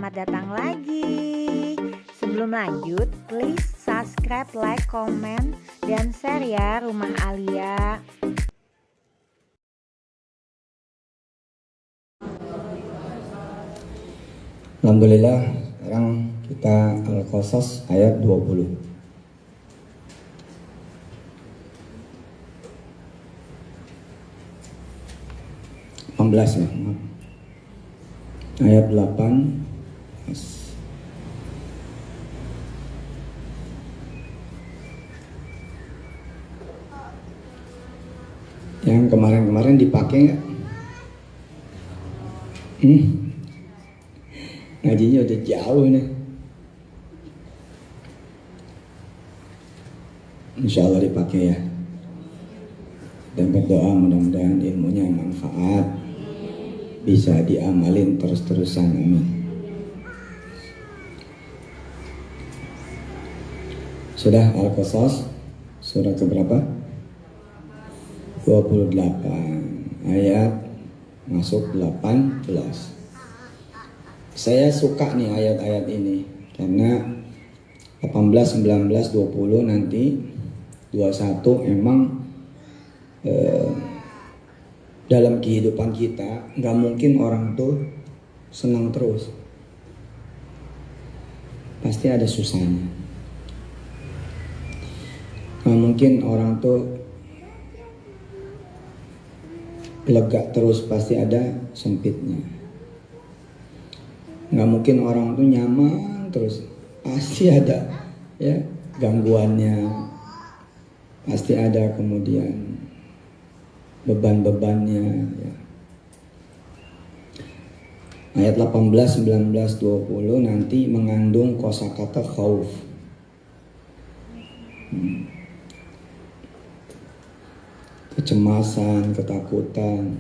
selamat datang lagi. Sebelum lanjut, please subscribe, like, comment, dan share ya Rumah Alia. Alhamdulillah, sekarang kita Al-Qasas ayat 20. Ya, ayat 8. Yang kemarin-kemarin dipakai nggak? Ngajinya udah jauh nih. Insya Allah dipakai ya. Dan berdoa mudah-mudahan ilmunya manfaat, bisa diamalin terus-terusan, amin. Sudah Al-Qasas surah keberapa? 28 ayat masuk 18. Saya suka nih ayat-ayat ini karena 18, 19, 20 nanti 21 emang dalam kehidupan kita nggak mungkin orang tuh senang terus, pasti ada susahnya. Nggak mungkin orang tuh lega terus, pasti ada sempitnya. Nggak mungkin orang tuh nyaman terus, pasti ada ya gangguannya, pasti ada kemudian beban-bebannya ya. Ayat 18, 19, 20 nanti mengandung kosakata khauf. Kecemasan, ketakutan.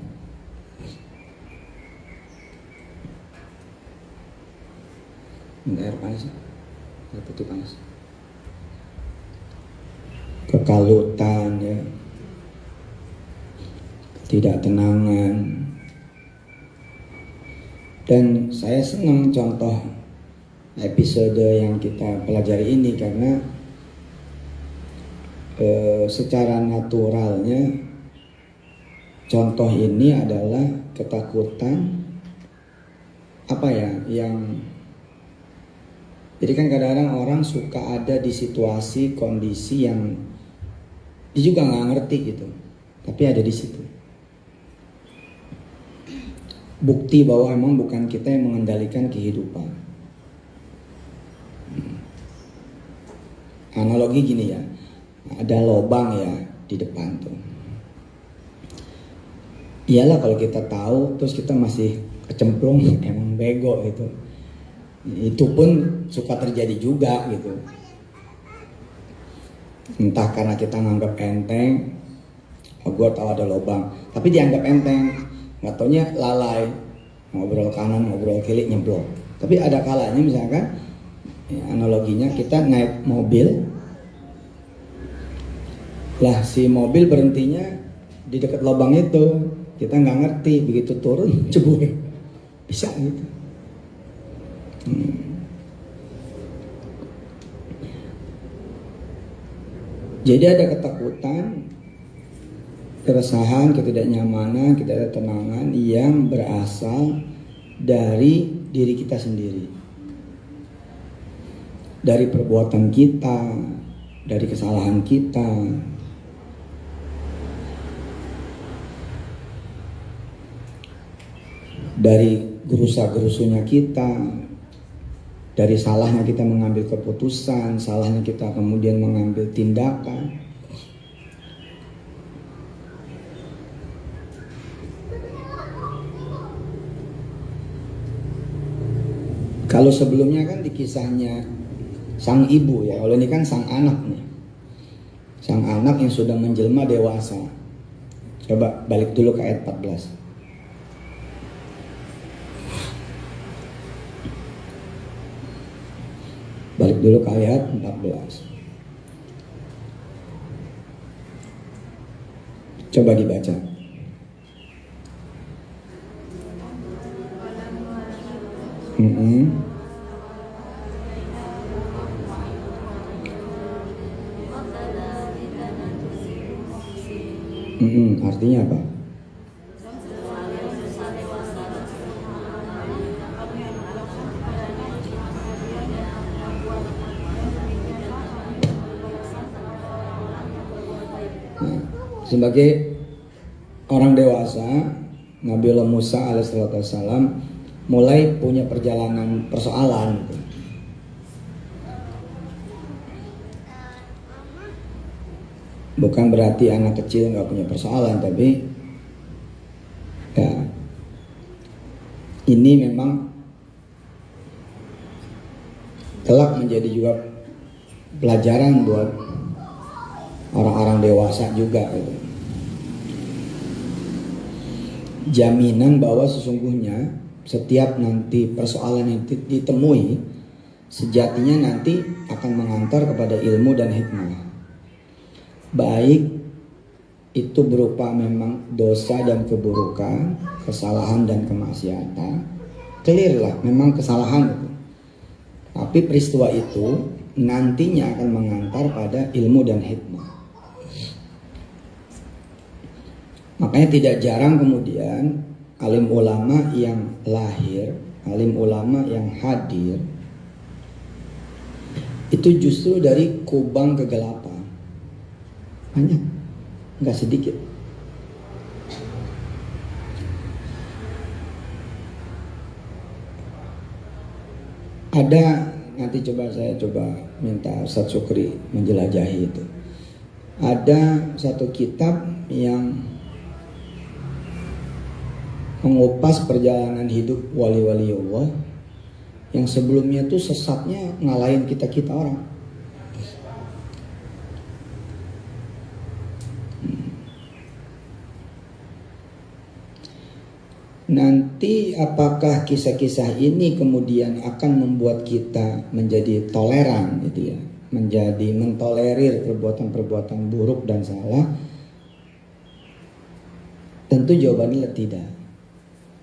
Air panas, air putih panas. Kekalutan ya, ketidaktenangan. Dan saya senang contoh episode yang kita pelajari ini karena secara naturalnya contoh ini adalah ketakutan apa ya, yang jadi kan kadang-kadang orang suka ada di situasi kondisi yang dia juga nggak ngerti gitu, tapi ada di situ. Bukti bahwa emang bukan kita yang mengendalikan kehidupan. Analogi gini ya, ada lubang ya di depan tuh. Iyalah kalau kita tahu terus kita masih kecemplung, emang bego gitu. Itu pun suka terjadi juga gitu. Entah karena kita nganggap enteng, oh, gue tahu ada lubang, tapi dianggap enteng, nggak taunya lalai, ngobrol kanan, ngobrol kiri, nyeblok. Tapi ada kalanya misalkan, ya, analoginya kita naik mobil, lah si mobil berhentinya di dekat lubang itu, kita nggak ngerti, begitu turun cebur, bisa gitu. Jadi ada ketakutan, keresahan, ketidaknyamanan, ketidaktenangan yang berasal dari diri kita sendiri, dari perbuatan kita, dari kesalahan kita. Dari gerusa-gerusunya kita, dari salahnya kita mengambil keputusan, salahnya kita kemudian mengambil tindakan. Kalau sebelumnya kan di kisahnya sang ibu ya, kalau ini kan sang anak nih. Sang anak yang sudah menjelma dewasa. Coba balik dulu ke ayat 14. Balik dulu ke ayat 14. Coba dibaca. Artinya apa? Nah, sebagai orang dewasa, Nabiullah Musa alaihissalam mulai punya perjalanan persoalan. Bukan berarti anak kecil nggak punya persoalan, tapi ya ini memang kelak menjadi juga pelajaran buat orang-orang dewasa juga gitu. Jaminan bahwa sesungguhnya setiap nanti persoalan yang ditemui sejatinya nanti akan mengantar kepada ilmu dan hikmah. Baik itu berupa memang dosa dan keburukan, kesalahan dan kemaksiatan, clear lah memang kesalahan itu. Tapi peristiwa itu nantinya akan mengantar pada ilmu dan hikmah. Makanya tidak jarang kemudian alim ulama yang lahir, alim ulama yang hadir itu justru dari kubang kegelapan. Banyak, nggak sedikit. Ada, nanti saya coba minta Ustadz Syukri menjelajahi itu. Ada satu kitab yang mengupas perjalanan hidup wali-wali Allah yang sebelumnya tuh sesatnya ngalahin kita orang. Nanti apakah kisah-kisah ini kemudian akan membuat kita menjadi toleran gitu ya, menjadi mentolerir perbuatan-perbuatan buruk dan salah? Tentu jawabannya tidak.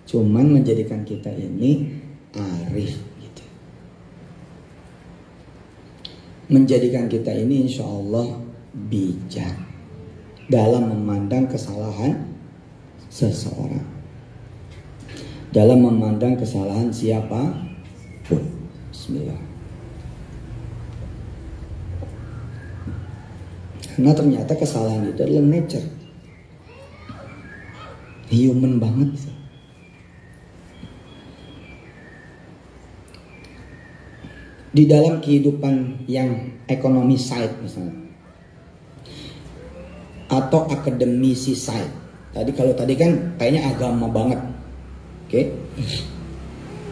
Cuman menjadikan kita ini arif gitu. Menjadikan kita ini insya Allah bijak dalam memandang kesalahan seseorang, dalam memandang kesalahan siapa pun. Bismillah. Karena ternyata kesalahan itu adalah nature, human banget. Di dalam kehidupan yang ekonomi side misalnya, atau akademisi side. Kalau tadi kan kayaknya agama banget. Oke.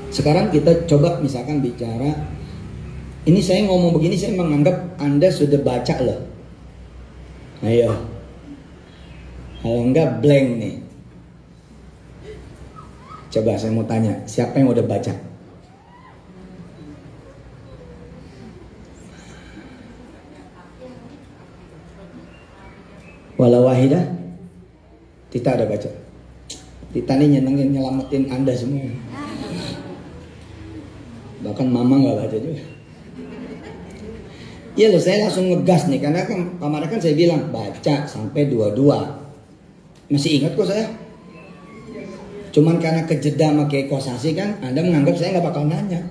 Sekarang kita coba misalkan bicara, ini saya ngomong begini saya menganggap Anda sudah baca loh. Ayo. Kalau enggak blank nih. Coba saya mau tanya, siapa yang udah baca? Walau wahidah? Tita ada baca? Tita nih nyelamatin Anda semua. Bahkan mama gak baca juga. Iya loh, saya langsung ngegas nih. Karena kemarin kan saya bilang baca sampai 22. Masih ingat kok saya. Cuman karena kejeda sama Kiai Kosasi kan, Anda menganggap saya gak bakal nanya.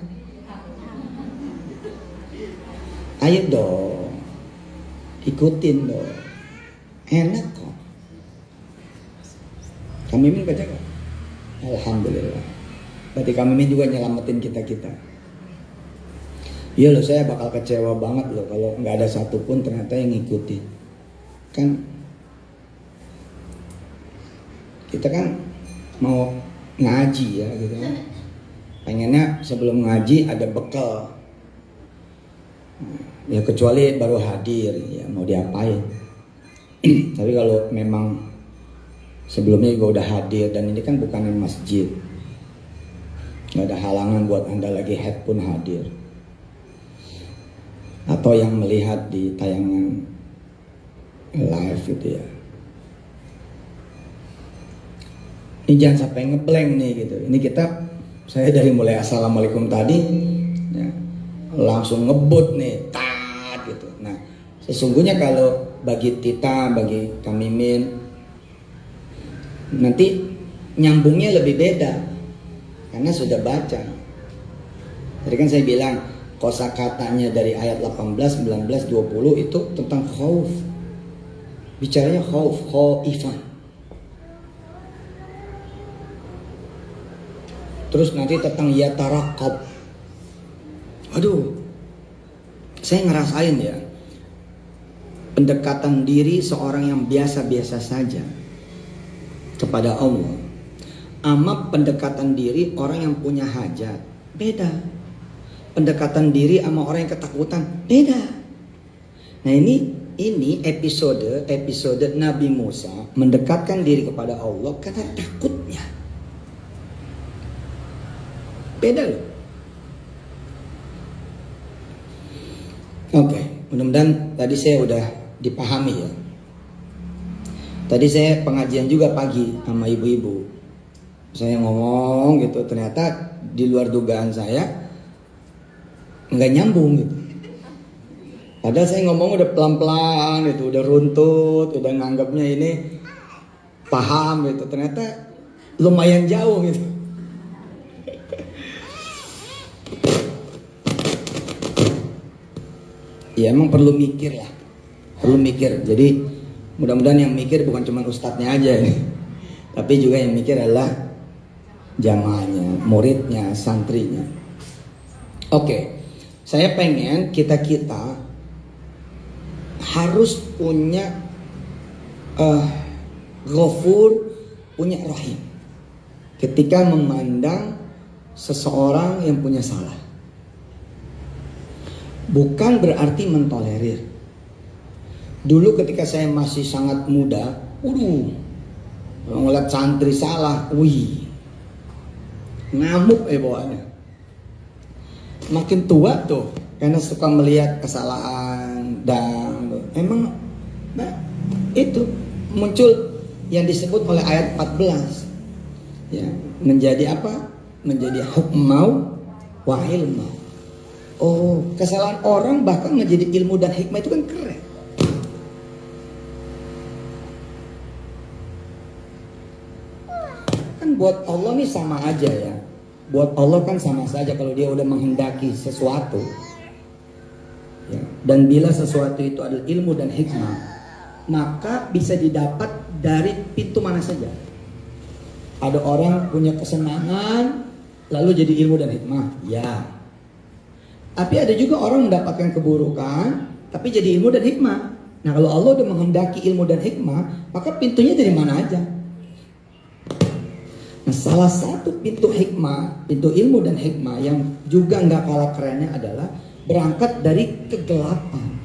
Ayo dong, ikutin dong. Enak kok. Kami Mimin baca kok. Alhamdulillah. Berarti Kami Mimin juga nyelamatin kita-kita. Iya loh, saya bakal kecewa banget loh kalau nggak ada satupun ternyata yang ngikutin. Kan kita kan mau ngaji ya gitu kan. Pengennya sebelum ngaji ada bekal. Ya kecuali baru hadir ya mau diapain. Tapi kalau memang sebelumnya juga udah hadir dan ini kan bukan masjid, nggak ada halangan buat Anda lagi head pun hadir, atau yang melihat di tayangan live gitu ya. Ini jangan sampai ngeblank nih gitu. Ini kita, saya dari mulai assalamualaikum tadi ya, langsung ngebut nih tat gitu. Nah sesungguhnya kalau bagi Tita, bagi Kami Mimin, nanti nyambungnya lebih beda karena sudah baca. Tadi kan saya bilang kosakatanya dari ayat 18, 19, 20 itu tentang khauf. Bicaranya khauf, khaifan. Terus nanti tentang yatarakab. Aduh, saya ngerasain ya, pendekatan diri seorang yang biasa-biasa saja kepada Allah sama pendekatan diri orang yang punya hajat beda. Pendekatan diri sama orang yang ketakutan beda. Nah ini episode Nabi Musa mendekatkan diri kepada Allah karena takutnya. Beda loh. Oke, mudah-mudahan tadi saya udah dipahami ya. Tadi saya pengajian juga pagi sama ibu-ibu. Saya ngomong gitu, ternyata di luar dugaan saya nggak nyambung gitu. Padahal saya ngomong udah pelan-pelan gitu, udah runtut, udah nganggapnya ini paham gitu. Ternyata lumayan jauh gitu. Ya emang perlu mikir lah, perlu mikir. Jadi mudah-mudahan yang mikir bukan cuma ustadznya aja ini, tapi juga yang mikir adalah jamaahnya, muridnya, santrinya. Oke, saya pengen kita harus punya ghafur, punya rahim ketika memandang seseorang yang punya salah. Bukan berarti mentolerir. Dulu ketika saya masih sangat muda, ngeliat santri salah, ngamuk bawaannya. Makin tua tuh, karena suka melihat kesalahan dan emang itu muncul yang disebut oleh ayat 14. Ya, menjadi apa? Menjadi hukmau wa ilmau. Oh, kesalahan orang bahkan menjadi ilmu dan hikmah itu kan keren. Kan buat Allah nih sama aja ya. Buat Allah kan sama saja kalau dia udah menghendaki sesuatu. Ya. Dan bila sesuatu itu adalah ilmu dan hikmah, maka bisa didapat dari pintu mana saja. Ada orang punya kesenangan lalu jadi ilmu dan hikmah, ya. Tapi ada juga orang mendapatkan keburukan tapi jadi ilmu dan hikmah. Nah kalau Allah udah menghendaki ilmu dan hikmah, maka pintunya dari mana aja. Nah salah satu pintu hikmah, pintu ilmu dan hikmah yang juga nggak kalah kerennya adalah berangkat dari kegelapan.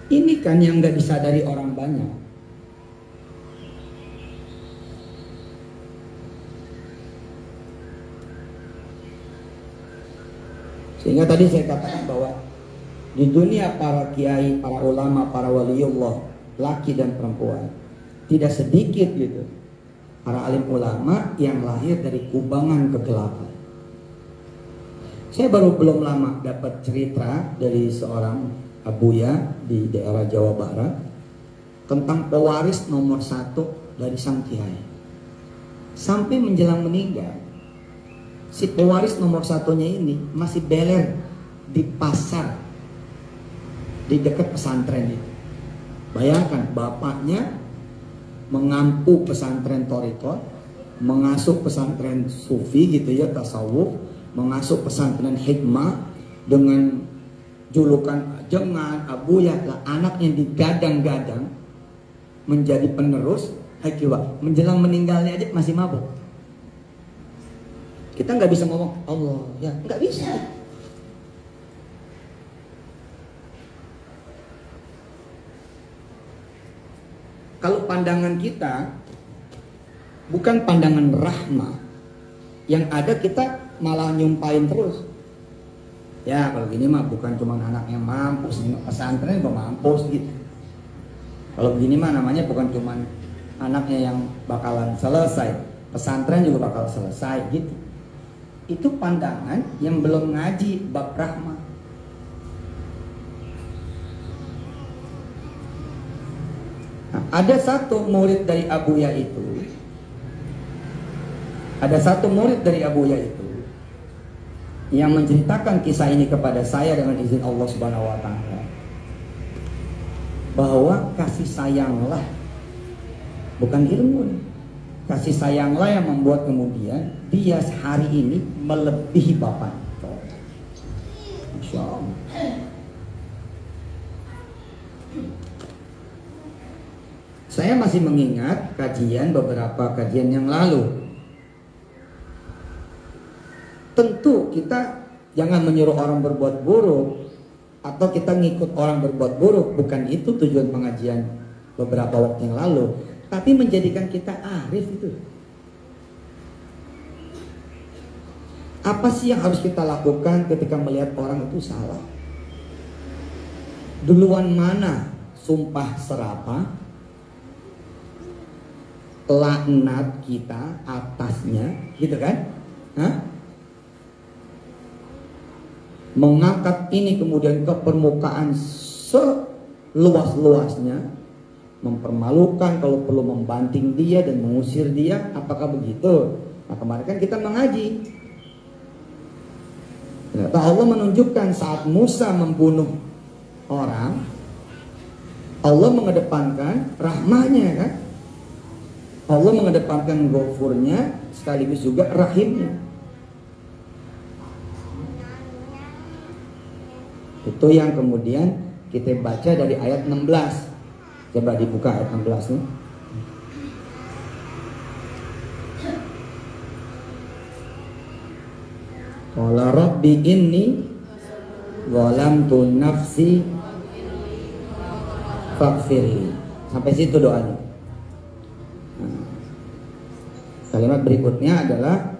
Ini kan yang nggak disadari orang banyak. Sehingga tadi saya katakan bahwa di dunia para kiai, para ulama, para waliullah, laki dan perempuan, tidak sedikit gitu para alim ulama yang lahir dari kubangan kegelapan. Saya baru belum lama dapat cerita dari seorang abuya di daerah Jawa Barat tentang pewaris nomor 1 dari sang kiai. Sampai menjelang meninggal, si pewaris nomor 1-nya ini masih beler di pasar di dekat pesantren itu. Bayangkan, bapaknya mengampu pesantren Thariqah, mengasuh pesantren sufi gitu ya, tasawuf, mengasuh pesantren hikmah dengan julukan jangan abuya lah, anaknya digadang-gadang menjadi penerus. Menjelang meninggalnya aja masih mabuk. Kita nggak bisa ngomong Allah ya, nggak bisa. Kalau pandangan kita bukan pandangan rahmah, yang ada kita malah nyumpain terus. Ya kalau gini mah bukan cuma anak yang mampus, pesantren juga mampus gitu. Kalau begini mah namanya bukan cuma anaknya yang bakalan selesai, pesantren juga bakal selesai gitu. Itu pandangan yang belum ngaji bab rahmah. Nah, Ada satu murid dari Abuya itu, yang menceritakan kisah ini kepada saya dengan izin Allah Subhanahu wa taala, bahwa kasih sayanglah, bukan ilmu nih, kasih sayanglah yang membuat kemudian dia hari ini melebihi bapak. Masya Allah. Saya masih mengingat beberapa kajian yang lalu. Tentu kita jangan menyuruh orang berbuat buruk atau kita ngikut orang berbuat buruk. Bukan itu tujuan pengajian beberapa waktu yang lalu. Tapi menjadikan kita arif itu. Apa sih yang harus kita lakukan ketika melihat orang itu salah? Duluan mana sumpah serapah, laknat kita atasnya, gitu kan? Mengangkat ini kemudian ke permukaan seluas-luasnya, mempermalukan, kalau perlu membanting dia dan mengusir dia. Apakah begitu? Nah, kemarin kan kita mengaji, ternyata Allah menunjukkan saat Musa membunuh orang, Allah mengedepankan rahmahnya kan? Allah mengedepankan ghafurnya sekaligus juga rahimnya. Itu yang kemudian kita baca dari ayat 16. Coba dibuka ayat 16 nih. Qala rabbi inni zalamtu nafsi faghfirli. Sampai situ doanya. Kalimat berikutnya adalah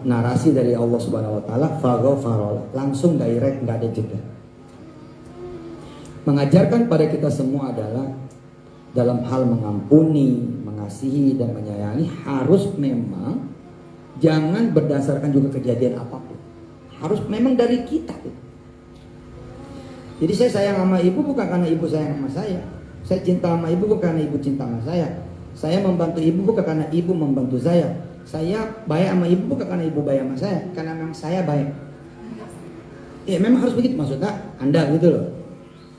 narasi dari Allah Subhanahu wa taala, faghfara, langsung direct, nggak ada jeda. Mengajarkan pada kita semua adalah dalam hal mengampuni, mengasihi dan menyayangi harus memang jangan berdasarkan juga kejadian apapun. Harus memang dari kita. Jadi saya sayang sama ibu bukan karena ibu sayang sama saya. Saya cinta sama ibu bukan karena ibu cinta sama saya. Saya membantu ibu bukan karena ibu membantu saya. Saya baik sama ibu bukan karena ibu baik sama saya, karena memang saya baik. Ya memang harus begitu, maksudnya Anda gitu loh.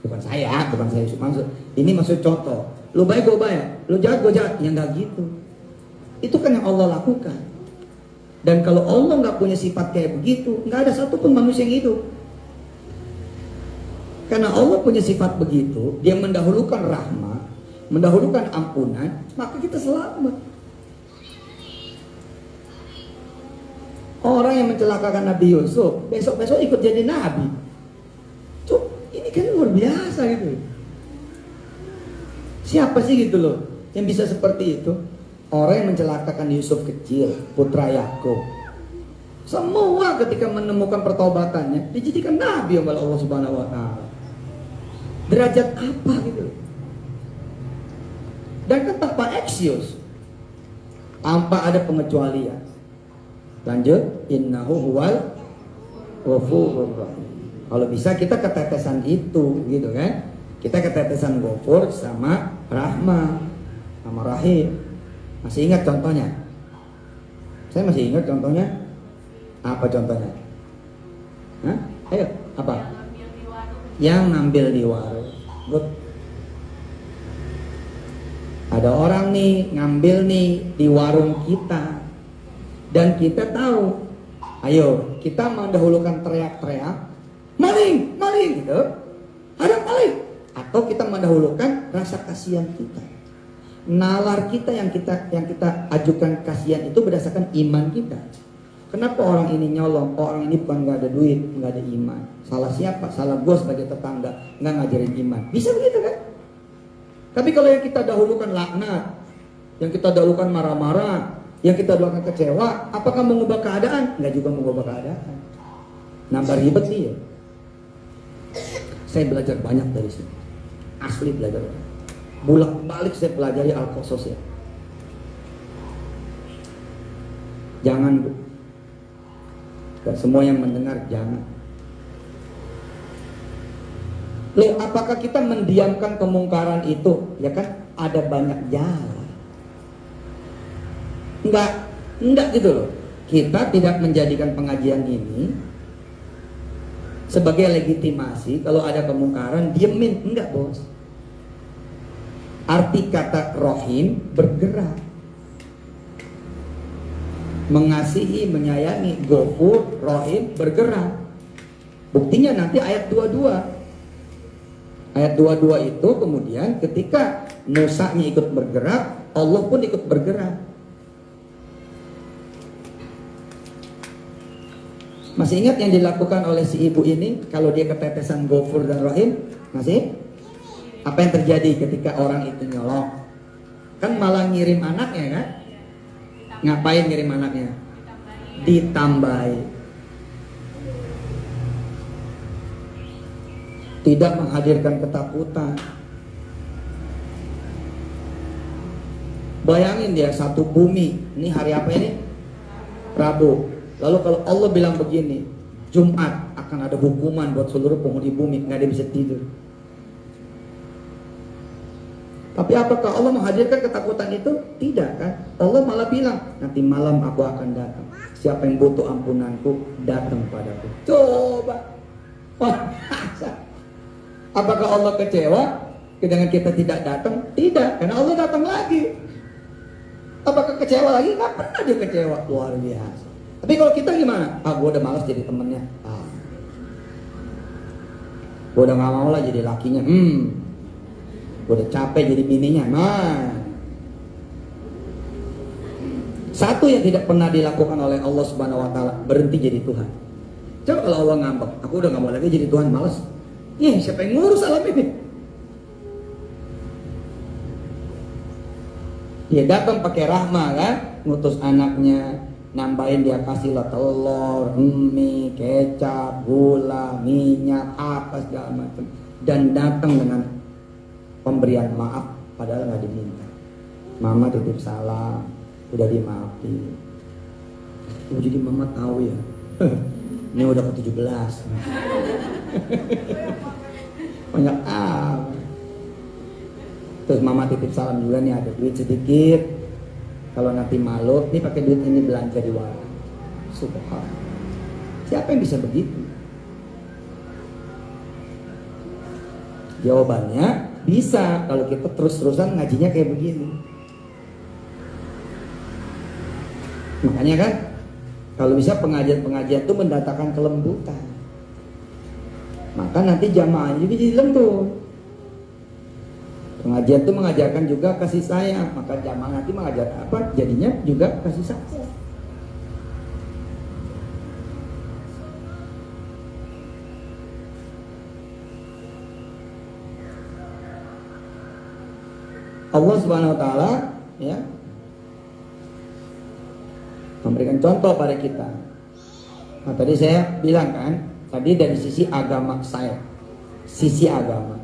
Bukan saya maksud. Ini maksud contoh. Lu baik gue baik, lu jahat gue jahat. Ya enggak gitu. Itu kan yang Allah lakukan. Dan kalau Allah nggak punya sifat kayak begitu, nggak ada satupun manusia yang hidup. Karena Allah punya sifat begitu, dia mendahulukan rahmat, mendahulukan ampunan, maka kita selamat. Orang yang mencelakakan Nabi Yusuf besok-besok ikut jadi nabi. Cuk, ini kan luar biasa gitu. Siapa sih gitu loh yang bisa seperti itu? Orang yang mencelakakan Yusuf kecil, putra Yakub. Semua ketika menemukan pertobatannya dijadikan nabi oleh Allah Subhanahu wa taala. Derajat apa gitu? Dan kan tanpa eksius, tanpa ada pengecualian. Lanjut, innahu huwal ghafurur rahim. Kalau bisa kita ketetesan itu, gitu kan? Kita ketetesan ghafur sama rahmah, sama rahim. Masih ingat contohnya? Saya masih ingat contohnya. Apa contohnya? Hah? Ayo, apa? Yang ngambil di warung. Good. Ada orang nih ngambil nih di warung kita, dan kita tahu, ayo kita mendahulukan teriak-teriak, maling, maling gitu, ada maling, atau kita mendahulukan rasa kasihan kita, nalar kita yang kita ajukan kasihan itu berdasarkan iman kita. Kenapa orang ini nyolong? Orang ini bukan nggak ada duit, nggak ada iman. Salah siapa? Salah gue sebagai tetangga, nggak ngajarin iman. Bisa begitu kan? Tapi kalau yang kita dahulukan laknat, yang kita dahulukan marah-marah, yang kita dahulukan kecewa, apakah mengubah keadaan? Nggak juga mengubah keadaan. Nambah ribet sih ya. Saya belajar banyak dari sini. Asli belajar. Bolak-balik saya pelajari Al-Qasas ya. Jangan Bu. Dan semua yang mendengar jangan. Loh, apakah kita mendiamkan kemungkaran itu? Ya kan? ada banyak jalan. Enggak gitu loh. Kita tidak menjadikan pengajian ini sebagai legitimasi kalau ada kemungkaran diemin, enggak bos. Arti kata rohim bergerak, mengasihi, menyayangi. Ghafur, rohim bergerak. Buktinya nanti ayat 22. Ayat 22 itu kemudian ketika Musanya ikut bergerak, Allah pun ikut bergerak. Masih ingat yang dilakukan oleh si ibu ini kalau dia ketetesan Ghafur dan Rahim? Masih? Apa yang terjadi ketika orang itu nyolong? Kan malah ngirim anaknya kan? Ngapain ngirim anaknya? Ditambahi. Tidak menghadirkan ketakutan. Bayangin dia satu bumi. Ini hari apa ini? Rabu. Lalu kalau Allah bilang begini, Jumat akan ada hukuman buat seluruh penghuni bumi, nggak ada bisa tidur. Tapi apakah Allah menghadirkan ketakutan itu? Tidak kan? Allah malah bilang, nanti malam aku akan datang. Siapa yang butuh ampunanku, datang padaku. Coba. Apakah Allah kecewa dengan kita tidak datang? Tidak, karena Allah datang lagi. Apakah kecewa lagi? Nggak pernah dia kecewa. Luar biasa. Tapi kalau kita gimana? Gue udah malas jadi temennya. Gue udah gak mau lah jadi lakinya. Gue udah capek jadi bininya. Satu yang tidak pernah dilakukan oleh Allah Subhanahu Wa Taala, berhenti jadi Tuhan. Coba kalau Allah ngambek, aku udah gak mau lagi jadi Tuhan, malas. Siapa yang ngurus alam ini? Dia datang pakai rahmah kan, ngutus anaknya, nambahin dia kasih lah telur, mie, kecap, gula, minyak, apa segala macam, dan datang dengan pemberian maaf padahal nggak diminta. Mama titip salam, udah dimaafin. Jadi mama tahu ya, ini udah ke 17. Banyak Terus mama titip salam juga nih, ada duit sedikit. Kalau nanti malu, ini pakai duit ini belanja di warung. Subhanallah. Siapa yang bisa begitu? Jawabannya bisa kalau kita terus-terusan ngajinya kayak begini. Makanya kan, kalau bisa pengajian-pengajian itu mendatangkan kelembutan. Maka nanti jamaahnya juga jadi lembut. Pengajian itu mengajarkan juga kasih sayang, maka jamaah nanti mengajar apa? Jadinya juga kasih sayang. Allah Subhanahu Wa Taala ya memberikan contoh pada kita. Nah, tadi saya bilang kan, tadi dari sisi agama saya, sisi agama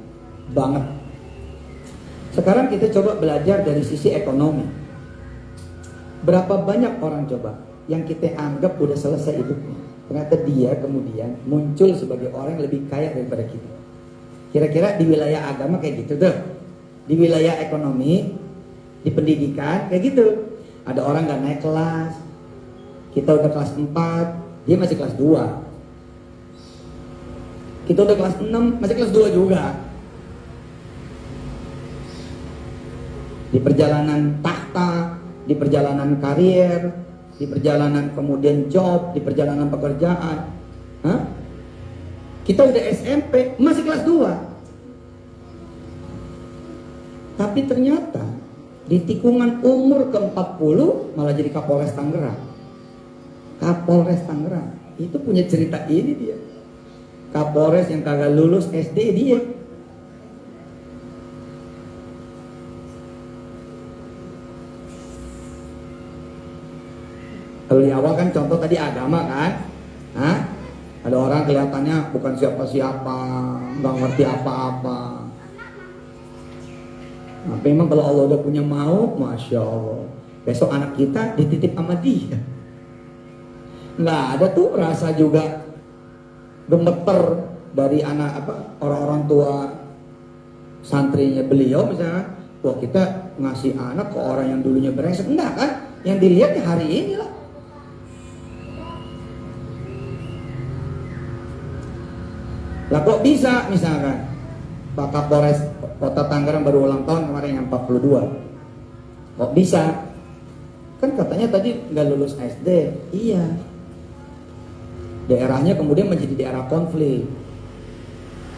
banget. Sekarang kita coba belajar dari sisi ekonomi. Berapa banyak orang coba yang kita anggap udah selesai hidupnya, ternyata dia kemudian muncul sebagai orang yang lebih kaya daripada kita. Kira-kira di wilayah agama kayak gitu tuh. Di wilayah ekonomi, di pendidikan kayak gitu. Ada orang gak naik kelas, kita udah kelas 4, dia masih kelas 2. Kita udah kelas 6, masih kelas 2 juga. Di perjalanan tahta, di perjalanan karier, di perjalanan kemudian job, di perjalanan pekerjaan. Kita udah SMP, masih kelas 2. Tapi ternyata di tikungan umur ke-40 malah jadi Kapolres Tangerang. Kapolres Tangerang itu punya cerita ini dia. Kapolres yang kagak lulus SD dia. Kalau di awal kan contoh tadi agama kan, ada orang kelihatannya bukan siapa-siapa, nggak ngerti apa-apa. Nah, memang kalau Allah udah punya mau, masya Allah, besok anak kita dititip sama dia. Nggak ada tuh rasa juga gemeter dari anak orang-orang tua santrinya beliau misalnya Wah, kita ngasih anak ke orang yang dulunya brengsek. Enggak kan? Yang dilihat ya hari ini lah. Lah kok bisa misalkan Pak Kapolres Kota Tangerang baru ulang tahun kemarin yang 42. Kok bisa? Kan katanya tadi nggak lulus SD. Iya. Daerahnya kemudian menjadi daerah konflik.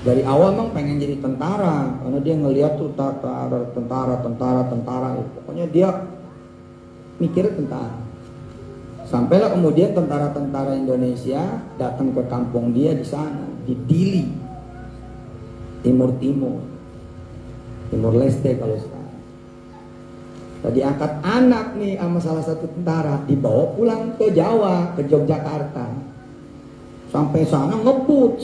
Dari awal memang pengen jadi tentara, karena dia ngelihat tuh tentara. Pokoknya dia mikir tentara. Sampailah kemudian tentara-tentara Indonesia datang ke kampung dia di sana, di Dili, Timur Leste kalau sekarang. Tadi angkat anak nih sama salah satu tentara, dibawa pulang ke Jawa, ke Yogyakarta. Sampai sana ngebut.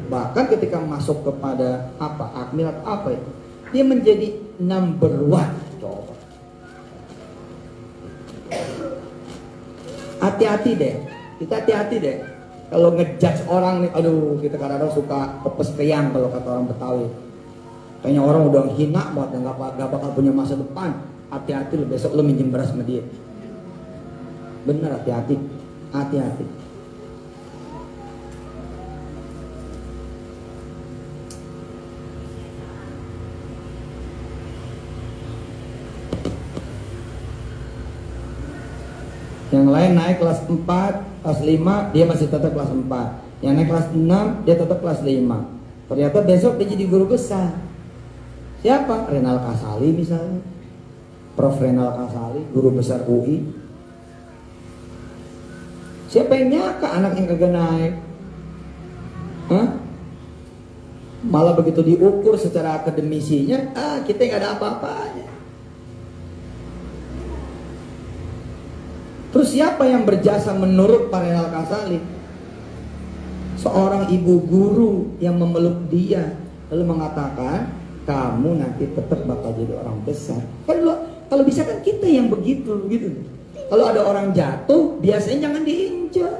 Bahkan ketika masuk kepada Akmil atau apa itu, dia menjadi number one. Coba hati-hati deh, kita hati-hati deh kalau ngejudge orang nih. Aduh, kita kadang-kadang suka pepes keyang kalau kata orang Betawi. Kayaknya orang udah hina banget dan gak bakal punya masa depan. Hati-hati lo, besok lo minjem beras sama dia. Bener, hati-hati. Yang lain naik kelas 4, kelas 5, dia masih tetap kelas 4. Yang naik kelas 6, dia tetap kelas 5. Ternyata besok dia jadi guru besar. Siapa? Renal Kasali misalnya. Prof. Renal Kasali, guru besar UI. Siapa yang nyangka anak yang kagak naik? Hah? Malah begitu diukur secara akademisinya, kita nggak ada apa-apanya. Terus siapa yang berjasa menurut Pak Renal Kasali? Seorang ibu guru yang memeluk dia lalu mengatakan, kamu nanti tetap bakal jadi orang besar. Kalau bisa kan kita yang begitu gitu. Kalau ada orang jatuh, biasanya jangan diinjak.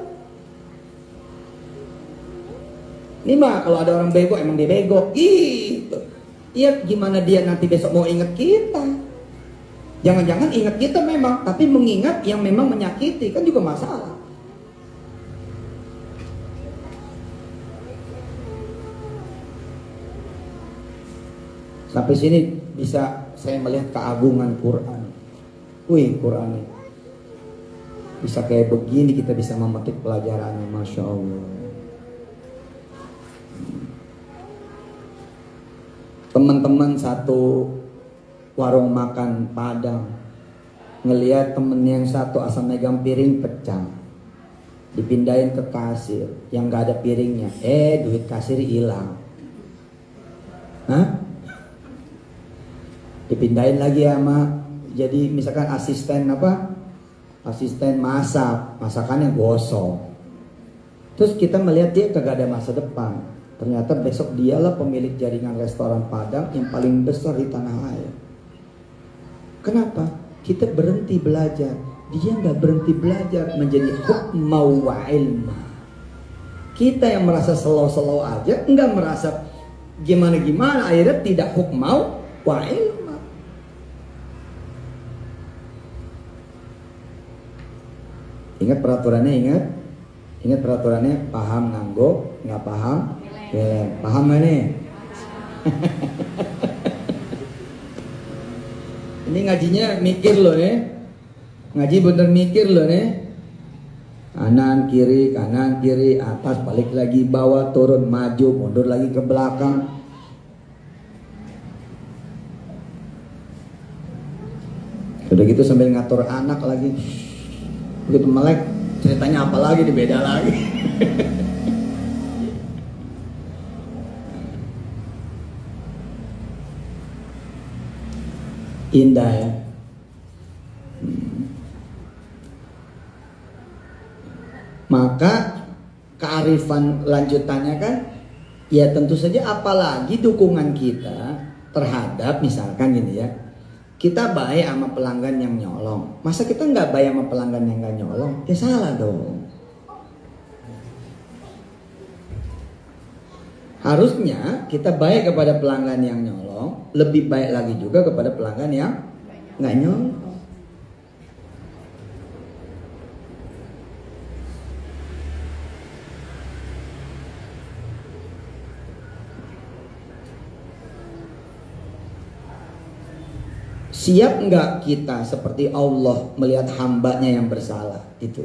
Ini mah kalau ada orang bego, emang dia bego gitu. Iya, gimana dia nanti besok mau ingat kita? Jangan-jangan ingat kita memang, tapi mengingat yang memang menyakiti, kan juga masalah. Sampai sini bisa saya melihat keagungan Quran. Wih, Quran ini bisa kayak begini, kita bisa memetik pelajarannya, Masya Allah. Teman-teman satu warung makan Padang ngelihat temen yang satu asal megang piring pecah, dipindahin ke kasir yang gak ada piringnya, duit kasir hilang. Dipindahin lagi sama jadi misalkan asisten masak, masakannya gosong. Terus kita melihat dia kagak ada masa depan. Ternyata besok dialah pemilik jaringan restoran Padang yang paling besar di tanah air. Kenapa? Kita berhenti belajar. Dia nggak berhenti belajar, menjadi hukmau wa ilma. Kita yang merasa slow-slow aja, nggak merasa gimana-gimana, akhirnya tidak hukmau wa ilma. Ingat peraturannya, ingat peraturannya, paham nganggo, nggak paham, paham gak nih? Ini ngajinya mikir loh nih. Ngaji bener mikir loh nih. Kanan kiri, atas balik lagi, bawah turun, maju mundur lagi ke belakang. Udah gitu sambil ngatur anak lagi. Begitu melek ceritanya apa lagi, beda lagi. Indah ya. Maka kearifan lanjutannya kan, ya tentu saja apalagi dukungan kita terhadap misalkan gini ya, kita baik sama pelanggan yang nyolong, masa kita nggak baik sama pelanggan yang nggak nyolong? Ya salah dong. Harusnya kita baik kepada pelanggan yang nyolong, lebih baik lagi juga kepada pelanggan yang nggak nyolong. Siap nggak kita seperti Allah melihat hambanya yang bersalah itu?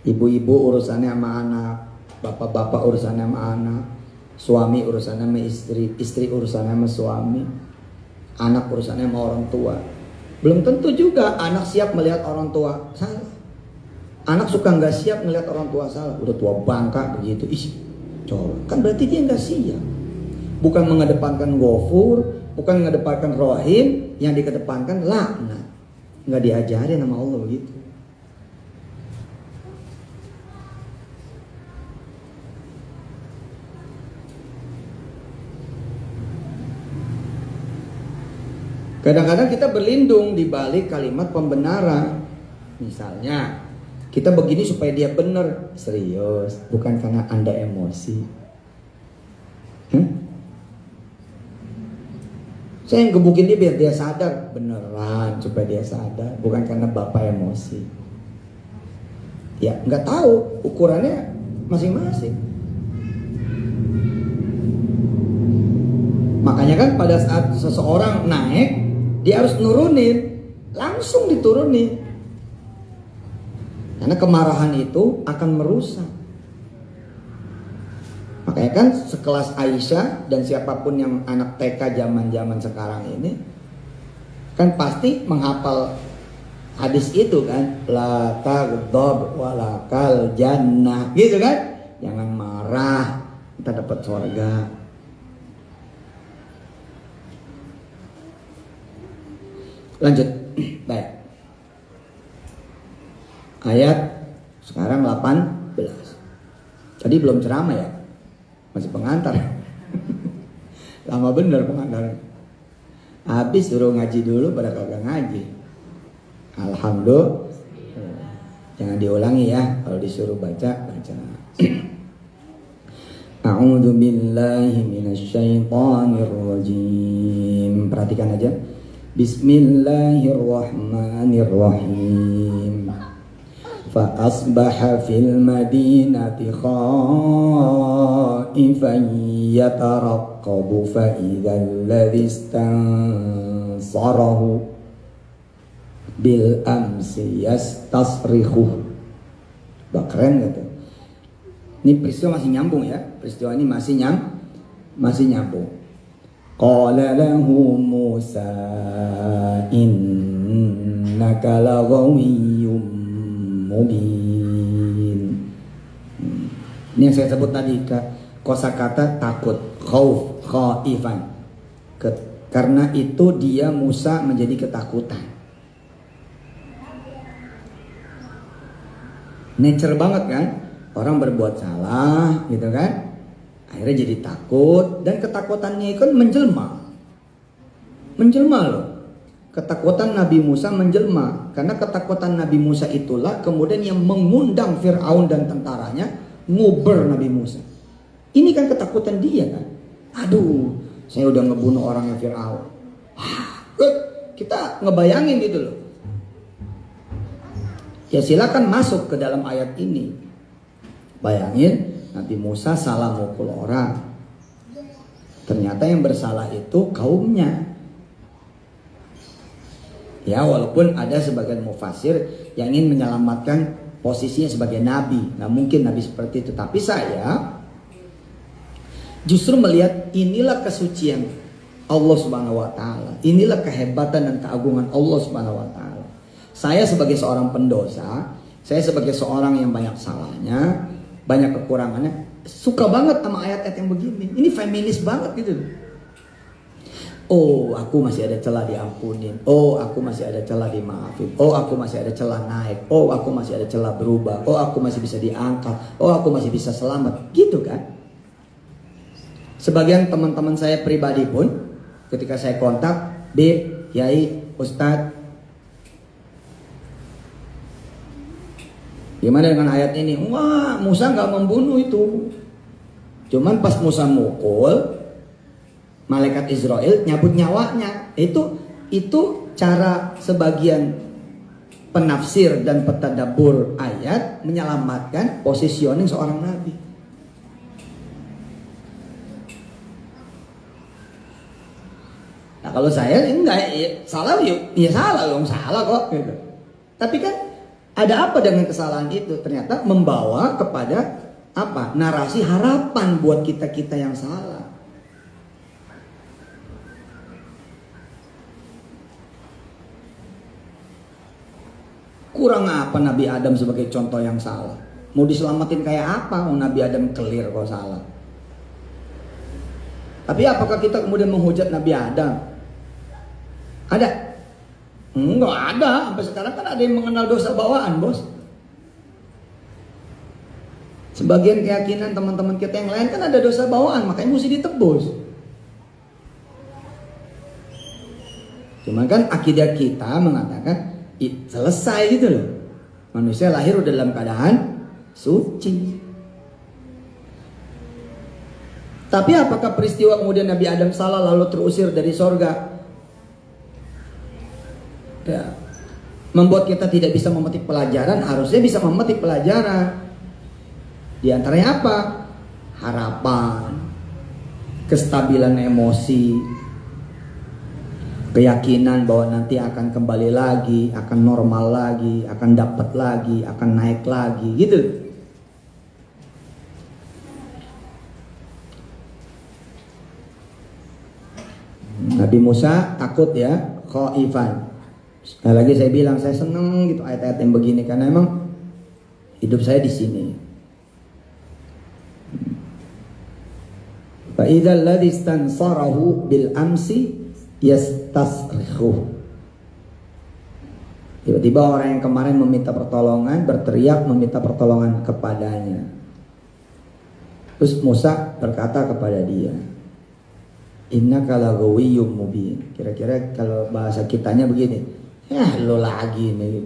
Ibu-ibu urusannya sama anak, bapak-bapak urusannya sama anak, suami urusannya sama istri, istri urusannya sama suami, anak urusannya sama orang tua. Belum tentu juga anak siap melihat orang tua salah. Anak suka nggak siap melihat orang tua salah. Udah tua bangka begitu, coba kan berarti dia nggak siap. Bukan mengedepankan ghafur, bukan mengedepankan rohim, yang dikedepankan laknat. Nggak diajarin sama Allah begitu. Kadang-kadang kita berlindung di balik kalimat pembenaran. Misalnya, kita begini supaya dia benar. Serius, bukan karena Anda emosi. Saya yang gebukin dia biar dia sadar. Beneran, supaya dia sadar. Bukan karena Bapak emosi. Ya, nggak tahu ukurannya masing-masing. Makanya kan pada saat seseorang naik, dia harus nurunin, langsung diturunin. Karena kemarahan itu akan merusak. Makanya kan sekelas Aisyah dan siapapun yang anak TK zaman-zaman sekarang ini kan pasti menghafal hadis itu kan, la taghdab walakal jannah, gitu kan? Jangan marah, kita dapat surga. Lanjut, baik. Ayat sekarang 18. Tadi belum ceramah ya, masih pengantar. Lama bener pengantar. Habis suruh ngaji dulu pada kagak ngaji. Alhamdulillah. Jangan diulangi ya, kalau disuruh baca. A'udzu billahi minasyaitonir rajim. Perhatikan aja. Bismillahirrahmanirrahim. Fa asbaha fil madinati khaifan yataraqqabu fa idzal ladzi istansarahu bil amsi yastasrihu. Keren gitu. Ini peristiwa masih nyambung ya. Peristiwa ini masih nyambung. Qala lahu Musa innaka laghawiyyun mubin. Ini yang saya sebut tadi, kosakata takut, khauf, khaifan. Karena itu dia Musa menjadi ketakutan. Nature banget kan? Orang berbuat salah gitu kan? Akhirnya jadi takut, dan ketakutannya itu kan menjelma loh. Ketakutan Nabi Musa menjelma, karena ketakutan Nabi Musa itulah kemudian yang mengundang Fir'aun dan tentaranya nguber Nabi Musa. Ini kan ketakutan dia kan. Aduh, saya udah ngebunuh orangnya Fir'aun. Kita ngebayangin gitu loh. Ya silakan masuk ke dalam ayat ini. Bayangin Nabi Musa salah mukul orang. Ternyata yang bersalah itu kaumnya. Ya walaupun ada sebagian mufasir yang ingin menyelamatkan posisinya sebagai nabi. Nah mungkin nabi seperti itu. Tapi saya justru melihat inilah kesucian Allah Subhanahu wa taala. Inilah kehebatan dan keagungan Allah Subhanahu wa taala. Saya sebagai seorang pendosa, saya sebagai seorang yang banyak salahnya, banyak kekurangannya, suka banget sama ayat-ayat yang begini. Ini feminis banget gitu. Oh, aku masih ada celah diampunin. Oh, aku masih ada celah dimaafin. Oh, aku masih ada celah naik. Oh, aku masih ada celah berubah. Oh, aku masih bisa diangkat. Oh, aku masih bisa selamat. Gitu kan? Sebagian teman-teman saya pribadi pun, ketika saya kontak, Bib, Yai, Ustadz, Gimana dengan ayat ini? Wah, Musa nggak membunuh itu. Cuman pas Musa mukul, malaikat Israel nyabut nyawanya. Itu cara sebagian penafsir dan petadabur ayat menyelamatkan positioning seorang nabi. Nah kalau saya enggak, salah ya salah dong, salah kok gitu. Tapi kan ada apa dengan kesalahan itu? Ternyata membawa kepada apa? Narasi harapan buat kita-kita yang salah. Kurang apa Nabi Adam sebagai contoh yang salah? Mau diselamatin kayak apa? Oh, Nabi Adam clear kok salah. Tapi apakah kita kemudian menghujat Nabi Adam? Ada? Enggak ada. Sampai sekarang kan ada yang mengenal dosa bawaan, bos. Sebagian keyakinan teman-teman kita yang lain kan ada dosa bawaan, makanya mesti ditebus. Cuman kan akidah kita mengatakan selesai gitu loh. Manusia lahir udah dalam keadaan suci. Tapi apakah peristiwa kemudian Nabi Adam salah lalu terusir dari sorga ya, membuat kita tidak bisa memetik pelajaran? Harusnya bisa memetik pelajaran. Di antaranya apa? Harapan, kestabilan emosi, keyakinan bahwa nanti akan kembali lagi, akan normal lagi, akan dapat lagi, akan naik lagi, gitu. Nabi Musa takut ya, khaifan. Sekali lagi saya bilang saya seneng gitu ayat-ayat yang begini karena emang hidup saya di sini. Fa idzal ladzi istansarahu bil amsi yastasrikhu. Tiba-tiba orang yang kemarin meminta pertolongan berteriak meminta pertolongan kepadanya. Terus Musa berkata kepada dia, innaka lagawiyyum mubin. Kira-kira kalau bahasa kitanya begini, ya lo lagi nih.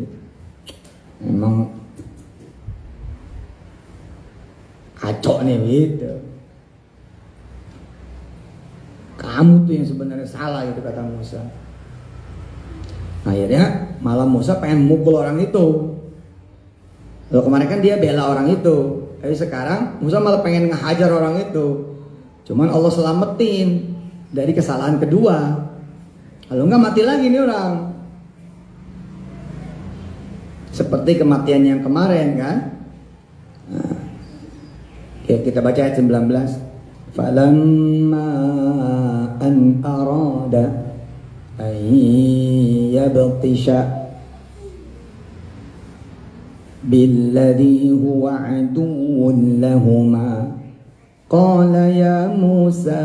Emang kacau nih gitu. Kamu tuh yang sebenarnya salah gitu kata Musa. Akhirnya malah Musa pengen mukul orang itu. Lalu kemarin kan dia bela orang itu. Tapi sekarang Musa malah pengen ngehajar orang itu. Cuman Allah selamatin dari kesalahan kedua. Kalau enggak mati lagi nih orang. Seperti kematian yang kemarin kan. Nah, kita baca ayat 19. Falamma an arada an yabtisha billadhi huwa aduwwun lahuma qala ya Musa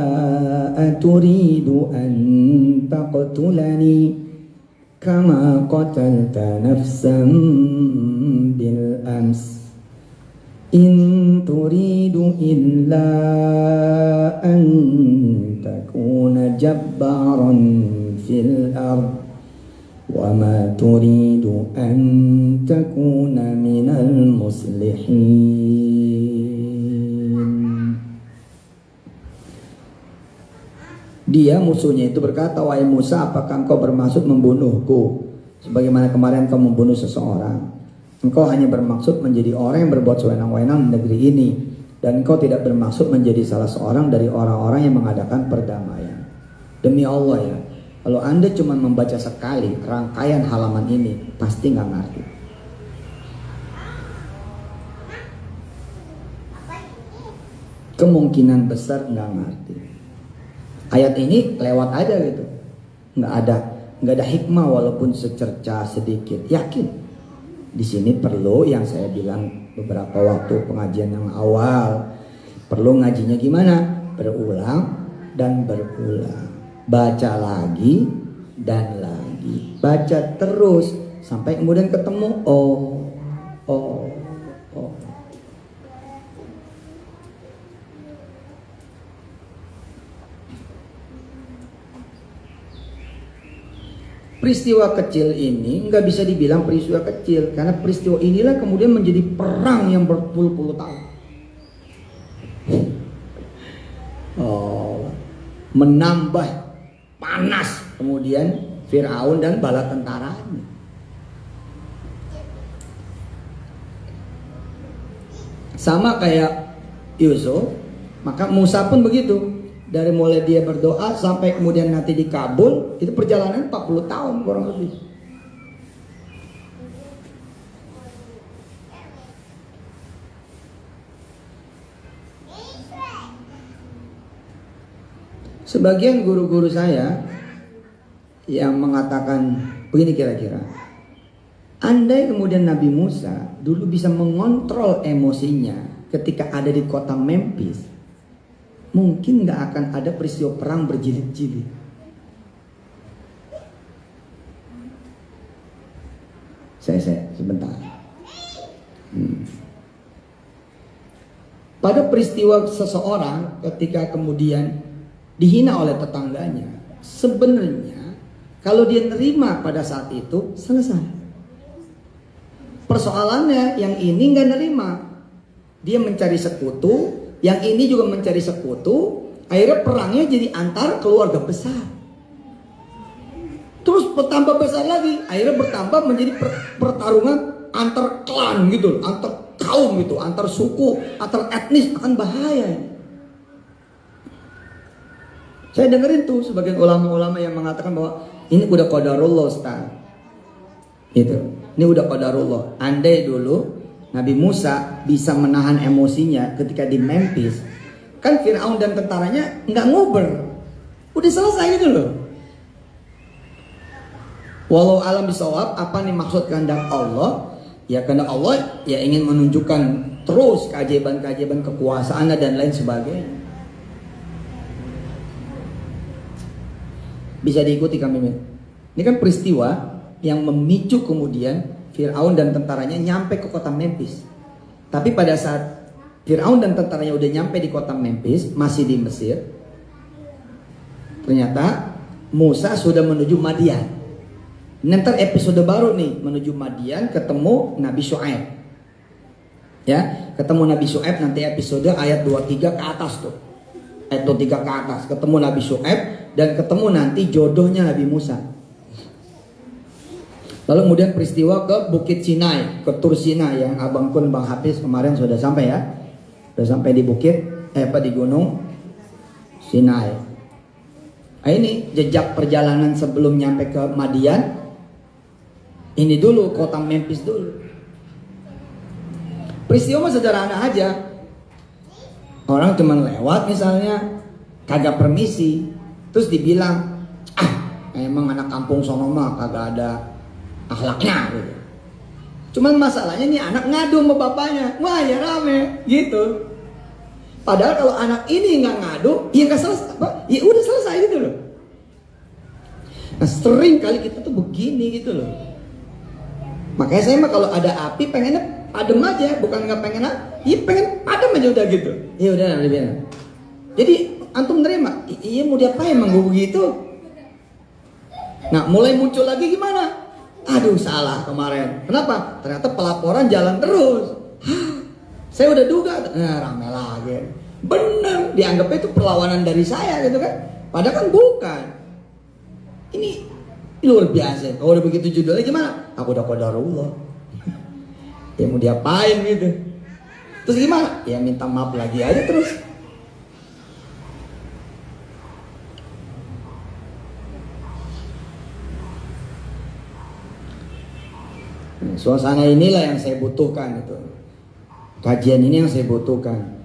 aturidu an taqtulani kama qatalta nafsan bil ams in turidu illa an takuna jabbaran fil ard wa ma turidu an takuna minal muslihin. Dia musuhnya itu berkata, wahai Musa, apakah engkau bermaksud membunuhku sebagaimana kemarin engkau membunuh seseorang? Engkau hanya bermaksud menjadi orang yang berbuat sewenang-wenang di negeri ini, dan engkau tidak bermaksud menjadi salah seorang dari orang-orang yang mengadakan perdamaian. Demi Allah ya, kalau Anda cuma membaca sekali rangkaian halaman ini, pasti nggak ngerti. Kemungkinan besar nggak ngerti. Ayat ini lewat aja gitu, nggak ada hikmah walaupun secerca sedikit. Yakin di sini perlu yang saya bilang beberapa waktu pengajian yang awal, perlu ngajinya gimana? Berulang dan berulang, baca lagi dan lagi, baca terus sampai kemudian ketemu oh. peristiwa kecil ini nggak bisa dibilang peristiwa kecil, karena peristiwa inilah kemudian menjadi perang yang berpuluh-puluh tahun. Menambah panas kemudian Firaun dan bala tentaranya. Sama kayak Yusuf, maka Musa pun begitu. Dari mulai dia berdoa sampai kemudian nanti dikabul, itu perjalanan 40 tahun kurang lebih. Sebagian guru-guru saya yang mengatakan begini kira-kira, andai kemudian Nabi Musa dulu bisa mengontrol emosinya ketika ada di kota Memphis, mungkin gak akan ada peristiwa perang berjilid-jilid. Saya sebentar. Pada peristiwa seseorang ketika kemudian dihina oleh tetangganya, sebenarnya kalau dia nerima pada saat itu selesai. Persoalannya yang ini nggak nerima, dia mencari sekutu, yang ini juga mencari sekutu, akhirnya perangnya jadi antar keluarga besar. Terus bertambah besar lagi, akhirnya bertambah menjadi pertarungan antar klan gitu, antar kaum gitu, antar suku, antar etnis, akan bahaya. Saya dengerin tuh sebagian ulama-ulama yang mengatakan bahwa ini udah qadarullah, Ustaz. Itu. Ini udah qadarullah. Andai dulu Nabi Musa bisa menahan emosinya ketika di Memphis, kan Firaun dan tentaranya nggak ngober. Udah selesai gitu loh. Walau alam bisawab, apa nih maksud kehendak Allah? Ya kehendak Allah ya ingin menunjukkan terus keajaiban-keajaiban kekuasaannya dan lain sebagainya. Bisa diikuti kami. Ini kan peristiwa yang memicu kemudian Firaun dan tentaranya nyampe ke kota Memphis. Tapi pada saat Firaun dan tentaranya udah nyampe di kota Memphis, masih di Mesir, ternyata Musa sudah menuju Madian. Nanti episode baru nih, menuju Madian ketemu Nabi Syuaib. Ya, ketemu Nabi Syuaib nanti episode ayat 23 ke atas tuh. Ayat 23 ke atas ketemu Nabi Syuaib dan ketemu nanti jodohnya Nabi Musa. Lalu kemudian peristiwa ke Bukit Sinai, ke Tur Sinai yang Abang Kun, Bang Hafiz kemarin sudah sampai ya. Sudah sampai di di Gunung Sinai. Nah, ini jejak perjalanan sebelum nyampe ke Madian. Ini dulu kota Memphis dulu. Peristiwa sederhana aja. Orang cuma lewat misalnya, kagak permisi, terus dibilang, emang anak kampung sono mah kagak ada akhlaknya gitu. Cuman masalahnya nih anak ngadu sama bapaknya, wah ya rame gitu. Padahal kalau anak ini nggak ngadu, ya nggak selesai, ya udah selesai gitu loh. Nah sering kali kita tuh begini gitu loh. Makanya saya mah kalau ada api pengennya adem aja, bukan nggak pengen, iya pengen adem aja udah gitu. Ya udah lebih. Jadi antum nerima, iya mau diapain emang gue begitu. Nah mulai muncul lagi gimana? Aduh salah kemarin. Kenapa? Ternyata pelaporan jalan terus. Saya udah duga, nah rame lagi. Bener, dianggapnya itu perlawanan dari saya gitu kan. Padahal kan bukan. Ini luar biasa. Kalau udah begitu judulnya gimana? Aku udah qadarullah. Ya mau diapain gitu. Terus gimana? Ya minta maaf lagi aja terus. Suasana inilah yang saya butuhkan itu. Kajian ini yang saya butuhkan.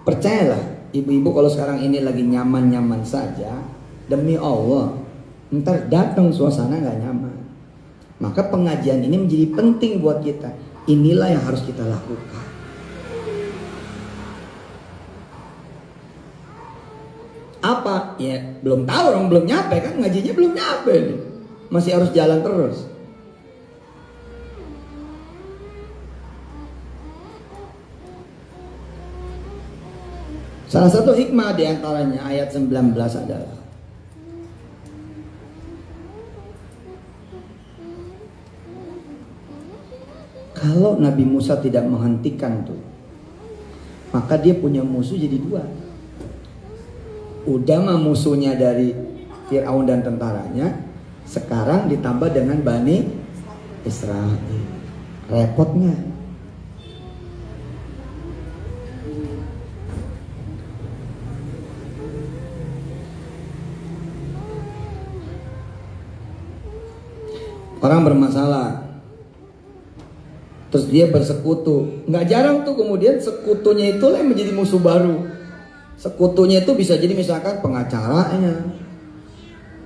Percayalah, ibu-ibu kalau sekarang ini lagi nyaman-nyaman saja, demi Allah, ntar datang suasana nggak nyaman. Maka pengajian ini menjadi penting buat kita. Inilah yang harus kita lakukan. Apa? Ya belum tahu, orang belum nyampe kan, ngajinya belum nyampe nih. Masih harus jalan terus. Salah satu hikmah diantaranya ayat 19 adalah Kalau Nabi Musa tidak menghentikan tuh, maka dia punya musuh jadi dua. Udah mah musuhnya dari Fir'aun dan tentaranya, sekarang ditambah dengan Bani Israel. Repotnya. Orang bermasalah, terus dia bersekutu. Nggak jarang tuh kemudian sekutunya itulah yang menjadi musuh baru. Sekutunya itu bisa jadi misalkan pengacaranya,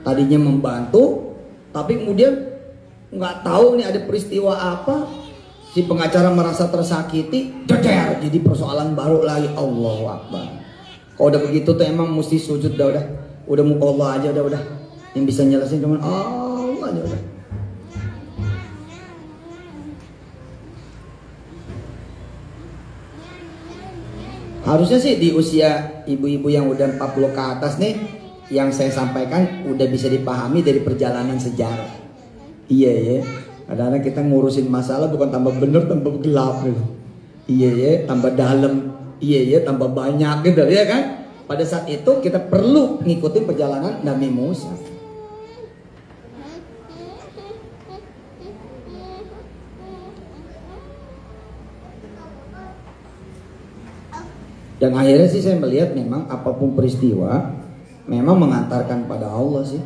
tadinya membantu, tapi kemudian nggak tahu nih ada peristiwa apa, si pengacara merasa tersakiti, jadi persoalan baru lagi. Allahu Akbar. Kalau udah begitu tuh emang mesti sujud udah muka Allah aja udah. Yang bisa nyelesain cuma Allah aja udah. Harusnya sih di usia ibu-ibu yang udah 40 ke atas nih, yang saya sampaikan udah bisa dipahami dari perjalanan sejarah. Iya ya, kadang-kadang kita ngurusin masalah bukan tambah bener, tambah gelap gitu. Iya ya, tambah dalam. Iya ya, tambah banyak gitu ya kan. Pada saat itu kita perlu ngikutin perjalanan Nabi Musa. Dan akhirnya sih saya melihat memang apapun peristiwa memang mengantarkan pada Allah sih.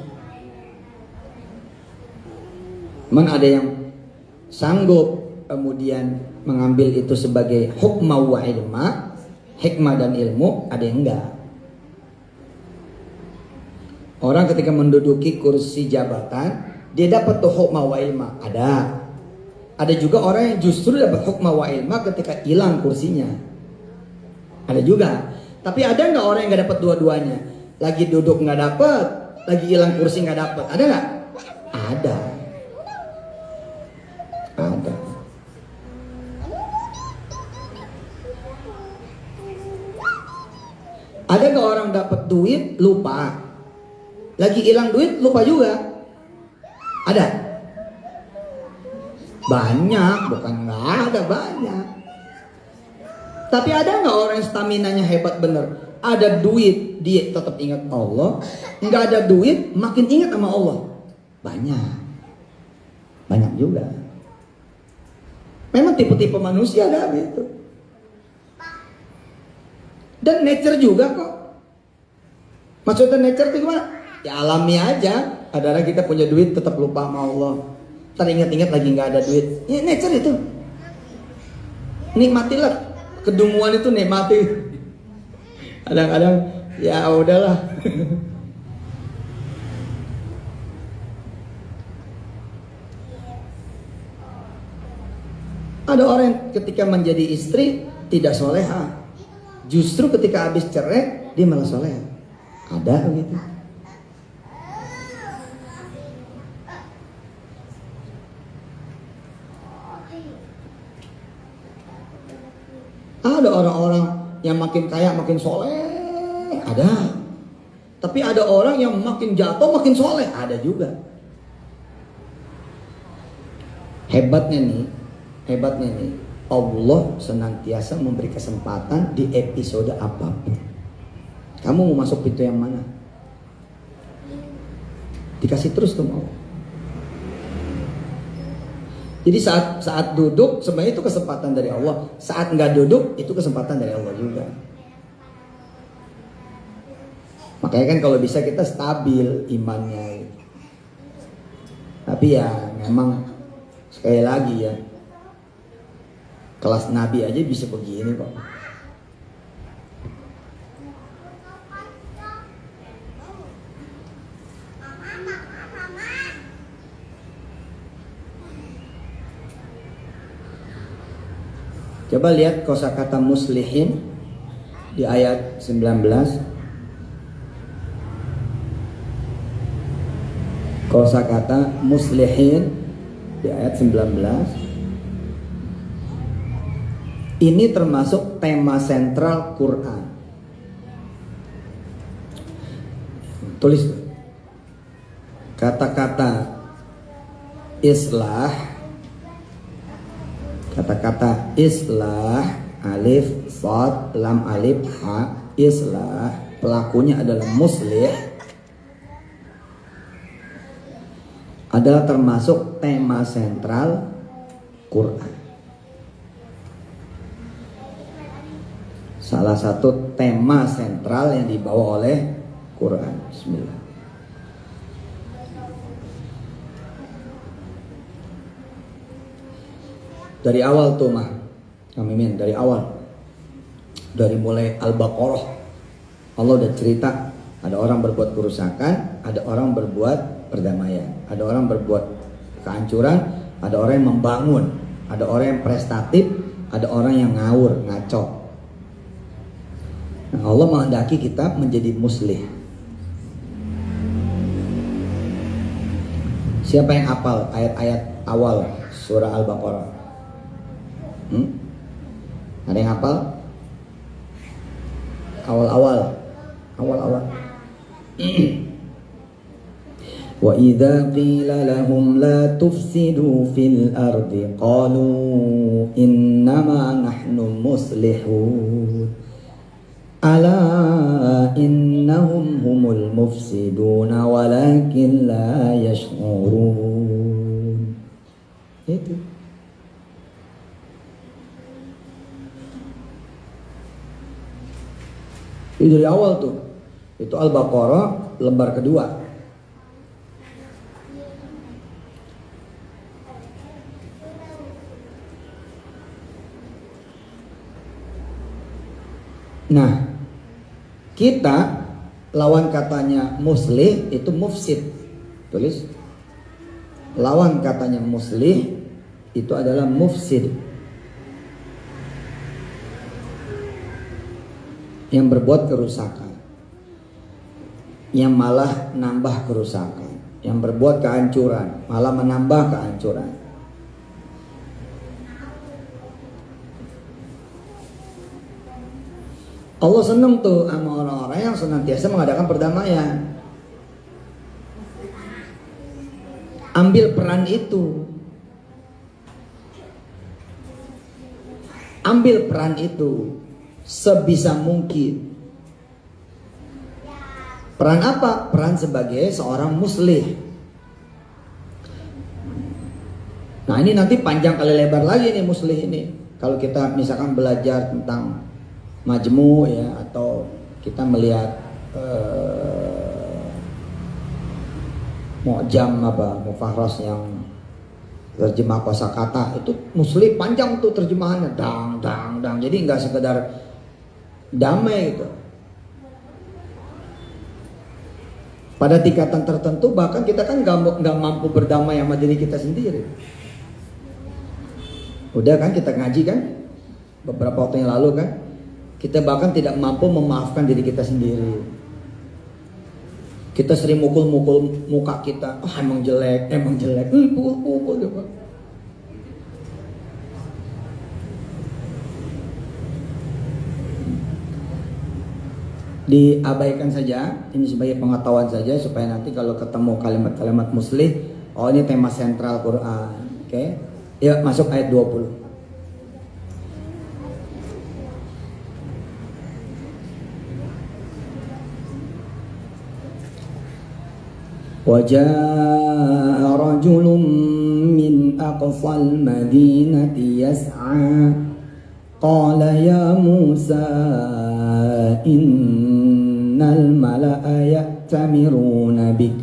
Memang ada yang sanggup kemudian mengambil itu sebagai hukmah wa ilma, hikmah dan ilmu, ada yang enggak. Orang ketika menduduki kursi jabatan, dia dapat tuh hukmah wa ilma, ada. Ada juga orang yang justru dapat hukmah wa ilma ketika hilang kursinya. Ada juga. Tapi ada nggak orang yang nggak dapat dua-duanya? Lagi duduk nggak dapat, lagi hilang kursi nggak dapat. Ada nggak? Ada. Ada. Ada nggak orang dapat duit lupa? Lagi hilang duit lupa juga? Ada. Banyak, bukan nggak ada, banyak. Tapi ada nggak orang yang staminanya hebat bener? Ada duit, dia tetap ingat Allah. Nggak ada duit, makin ingat sama Allah. Banyak. Banyak juga. Memang tipe-tipe manusia ada gitu. Dan nature juga kok. Maksudnya nature itu gimana? Ya alami aja. Kadang-kadang kita punya duit tetap lupa sama Allah. Teringat-ingat lagi nggak ada duit. Ya nature itu. Nikmatilah. Kedunguan itu nikmati. Kadang-kadang ya udahlah. Ada orang yang ketika menjadi istri tidak soleha, justru ketika habis cerai dia malah soleha. Ada begitu. Ada orang-orang yang makin kaya makin soleh, ada. Tapi ada orang yang makin jatuh makin soleh, ada juga. Hebatnya nih, Allah senantiasa memberi kesempatan di episode apapun. Kamu mau masuk pintu yang mana? Dikasih terus tuh mau. Jadi saat duduk sebenarnya itu kesempatan dari Allah. Saat nggak duduk itu kesempatan dari Allah juga. Makanya kan kalau bisa kita stabil imannya. Tapi ya memang sekali lagi ya, kelas Nabi aja bisa begini kok. Coba lihat kosakata muslihin di ayat 19. Kosakata muslihin di ayat 19. Ini termasuk tema sentral Quran. Tulis kata-kata islah, Kata-kata islah, alif, shad, lam, alif, ha, islah, pelakunya adalah muslih, adalah termasuk tema sentral Quran. Salah satu tema sentral yang dibawa oleh Quran. Bismillah. Dari awal tuh mah, Amin, dari awal, dari mulai Al-Baqarah, Allah udah cerita ada orang berbuat kerusakan, ada orang berbuat perdamaian, ada orang berbuat kehancuran, ada orang yang membangun, ada orang yang prestatif, ada orang yang ngawur, ngaco. Nah, Allah menghendaki kita menjadi muslih. Siapa yang hafal ayat-ayat awal surah Al-Baqarah? Ada yang hafal? Awal-awal. Wa idza qila lahum la tufsidu fil ardi qalu innama nahnu muslihun ala innahum humul mufsiduna walakin la yash'urun. Itu dari awal tuh. Itu Al-Baqarah lembar kedua. Nah, kita lawan katanya muslih itu mufsid. Tulis. Lawan katanya muslih itu adalah mufsid. Yang berbuat kerusakan, yang malah nambah kerusakan, yang berbuat kehancuran, malah menambah kehancuran. Allah senang tuh sama orang-orang yang senantiasa mengadakan perdamaian. Ambil peran itu. Ambil peran itu sebisa mungkin. Peran apa? Peran sebagai seorang muslih. Nah, ini nanti panjang kali lebar lagi nih muslih ini. Kalau kita misalkan belajar tentang majmu ya, atau kita melihat mu'jam apa mufahras yang terjemah kosakata, itu muslih panjang tuh terjemahannya, dang. Jadi nggak sekedar damai gitu. Pada tingkatan tertentu bahkan kita kan nggak mampu berdamai sama diri kita sendiri. Udah kan kita ngaji kan beberapa waktu yang lalu kan, kita bahkan tidak mampu memaafkan diri kita sendiri. Kita sering mukul-mukul muka kita, oh emang jelek, pukul coba. Diabaikan saja, ini sebagai pengetahuan saja supaya nanti kalau ketemu kalimat-kalimat muslih, oh ini tema sentral Quran. Oke. Ya, masuk ayat 20. وَجَاءَ رَجُلٌ مِّنْ أَقْصَى الْمَدِينَةِ يَسْعَى قَالَ يَا مُوسَى إِنَّ الْمَلَأَ يَأْتَمِرُونَ بِكَ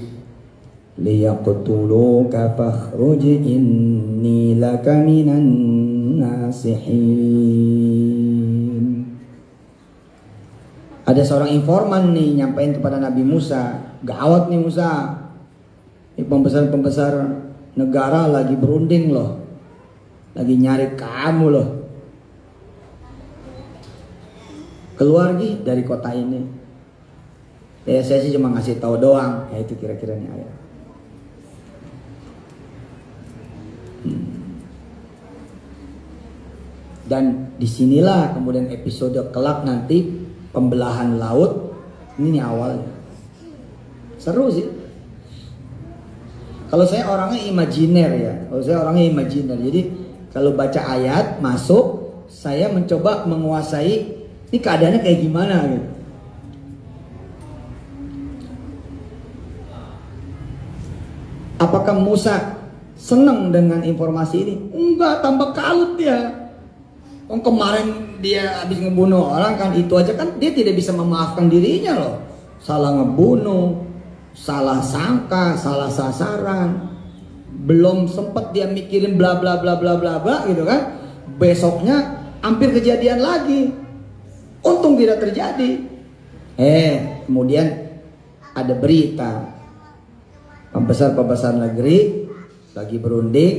لِيَقْتُلُوكَ فَاخْرُجْ إِنِّي لَكَ مِنَ النَّاصِحِينَ. Ada seorang informan nih nyampein kepada Nabi Musa, gawat nih Musa, ini pembesar-pembesar negara lagi berunding loh, lagi nyari kamu loh, keluar dari kota ini. Ya saya sih cuma ngasih tahu doang, ya itu kira-kira nih ayat. Dan disinilah kemudian episode kelak nanti pembelahan laut. Ini awalnya seru sih. Kalau saya orangnya imajiner ya, jadi Kalau baca ayat masuk, saya mencoba menguasai ini keadaannya kayak gimana gitu. Apakah Musa senang dengan informasi ini? Enggak, tambah kalut dia. Kemarin dia habis ngebunuh orang kan, itu aja kan dia tidak bisa memaafkan dirinya loh. Salah ngebunuh, salah sangka, salah sasaran. Belum sempat dia mikirin bla bla bla bla bla bla gitu kan. Besoknya hampir kejadian lagi. Untung tidak terjadi. Kemudian ada berita. Pembesar-pembesar negeri lagi berunding,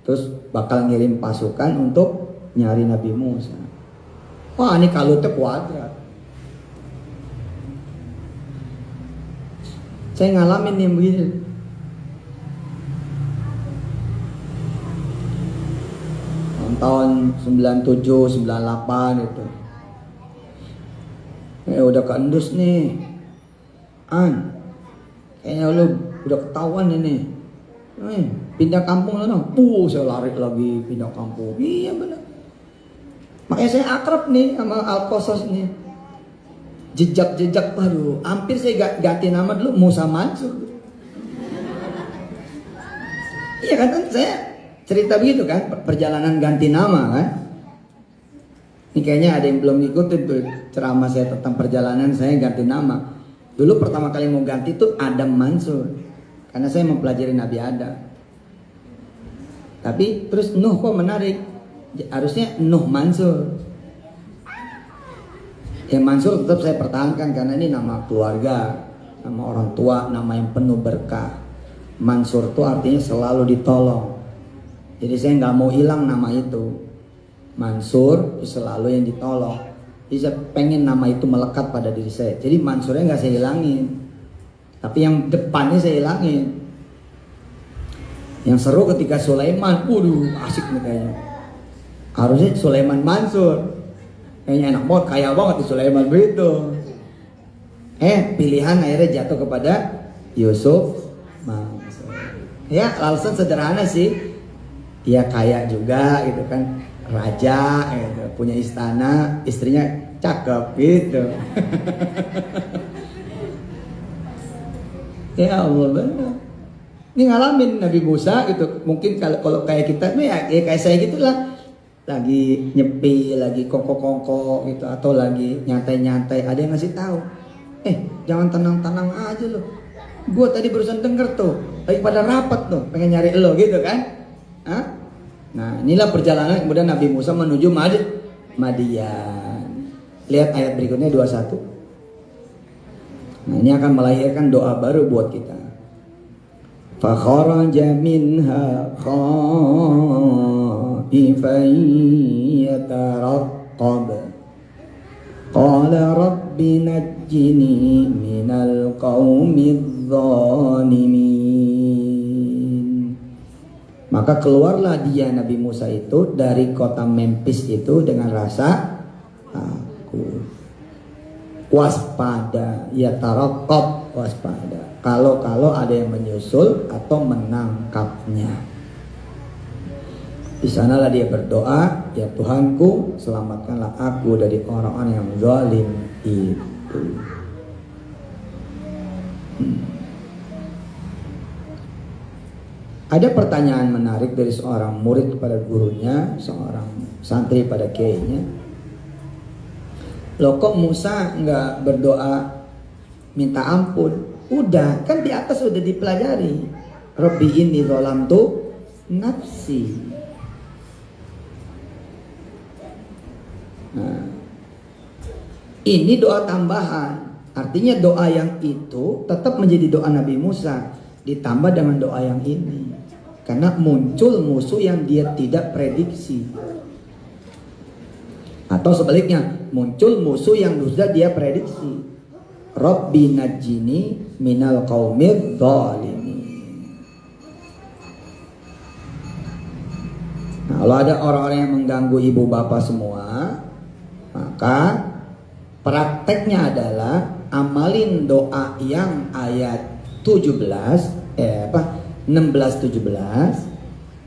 terus bakal ngirim pasukan untuk nyari Nabi Musa. Wah, ini kalutnya kuadrat. Saya ngalamin nih begini. Tahun 97, 98 itu. Udah keendus nih. Kayaknya lu udah ketahuan ini. Pindah kampung lah. Saya lari lagi pindah kampung. Iya benar. Makanya saya akrab nih sama Al-Qasas nih. Jejak-jejak, aduh, hampir saya ganti nama dulu Musa Mansur. Iya kan, saya cerita begitu kan, perjalanan ganti nama kan. Ini kayaknya ada yang belum ngikutin tuh ceramah saya tentang perjalanan saya ganti nama. Dulu pertama kali mau ganti tuh Adam Mansur, karena saya mempelajari Nabi Adam. Tapi terus Nuh kok menarik. Harusnya Nuh Mansur. Ya Mansur tetap saya pertahankan karena ini nama keluarga, nama orang tua, nama yang penuh berkah. Mansur itu artinya selalu ditolong. Jadi saya nggak mau hilang nama itu. Mansur itu selalu yang ditolong. Jadi saya pengen nama itu melekat pada diri saya. Jadi Mansurnya nggak saya hilangin, tapi yang depannya saya hilangin. Yang seru ketika Sulaiman, asik nih kayaknya. Harusnya Sulaiman Mansur. Kayaknya enak banget, kaya banget di Sulaiman begitu. Pilihan akhirnya jatuh kepada Yusuf Mansur. Ya alasan sederhana sih. Dia kaya juga gitu kan. Raja gitu, punya istana, istrinya cakep gitu. Ya Allah benar. Ini ngalamin Nabi Musa gitu. Mungkin kalau kayak kita nih ya kayak saya gitulah. Lagi nyepi, lagi kongko-kongko gitu, atau lagi nyantai-nyantai, ada yang ngasih tahu, jangan tenang-tenang aja lo. Gue tadi barusan denger tuh, lagi pada rapat tuh, pengen nyari lo gitu kan? Nah inilah perjalanan kemudian Nabi Musa menuju Madian. Lihat ayat berikutnya 21. Nah ini akan melahirkan doa baru buat kita. Fakharaja minha khaifan yataraqqab qala rabbi najjini minal qaumidz zalimin. Maka keluarlah dia Nabi Musa itu dari kota Memphis itu dengan rasa takut, waspada, yataraqqab, waspada. Kalau ada yang menyusul atau menangkapnya. Di sanalah dia berdoa, ya Tuhanku, selamatkanlah aku dari orang-orang yang zalim itu. Ada pertanyaan menarik dari seorang murid kepada gurunya, seorang santri pada kiainya. Loh kok Musa nggak berdoa minta ampun? Udah, kan di atas udah dipelajari. Rabbi inni zalamtu nafsi. Nah, ini doa tambahan. Artinya doa yang itu tetap menjadi doa Nabi Musa, ditambah dengan doa yang ini. Karena muncul musuh yang dia tidak prediksi. Atau sebaliknya, muncul musuh yang sudah dia prediksi. Rabbi najjini minal qaumidz zalimin. Nah, kalau ada orang-orang yang mengganggu ibu bapak semua, maka prakteknya adalah amalin doa yang ayat 16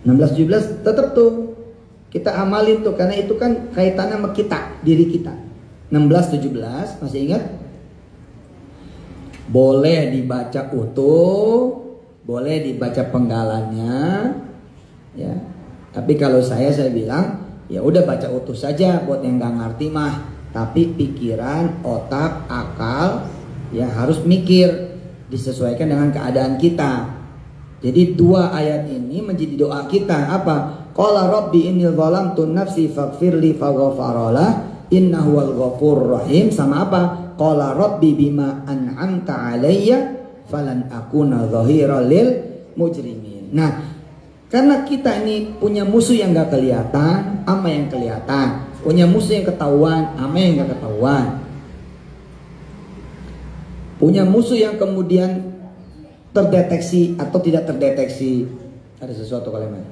17 tetap tuh Kita amalin tuh, karena itu kan kaitannya sama kita, diri kita. 16-17, masih ingat? Boleh dibaca utuh, boleh dibaca penggalannya, ya. Tapi kalau saya bilang, ya udah baca utuh saja buat yang nggak ngerti mah. Tapi pikiran, otak, akal, ya harus mikir, disesuaikan dengan keadaan kita. Jadi dua ayat ini menjadi doa kita. Apa? Qala rabbi inni zalamtu nafsi faghfirli faghfarala innahu wal ghafurur rahim. Sama apa? Qala rabbi bima an'amta alayya falan akuna zahiran lil mujrimin. Nah, karena kita ini punya musuh yang gak kelihatan sama yang kelihatan, punya musuh yang ketahuan sama yang gak ketahuan, punya musuh yang kemudian terdeteksi atau tidak terdeteksi. Ada sesuatu kalimat?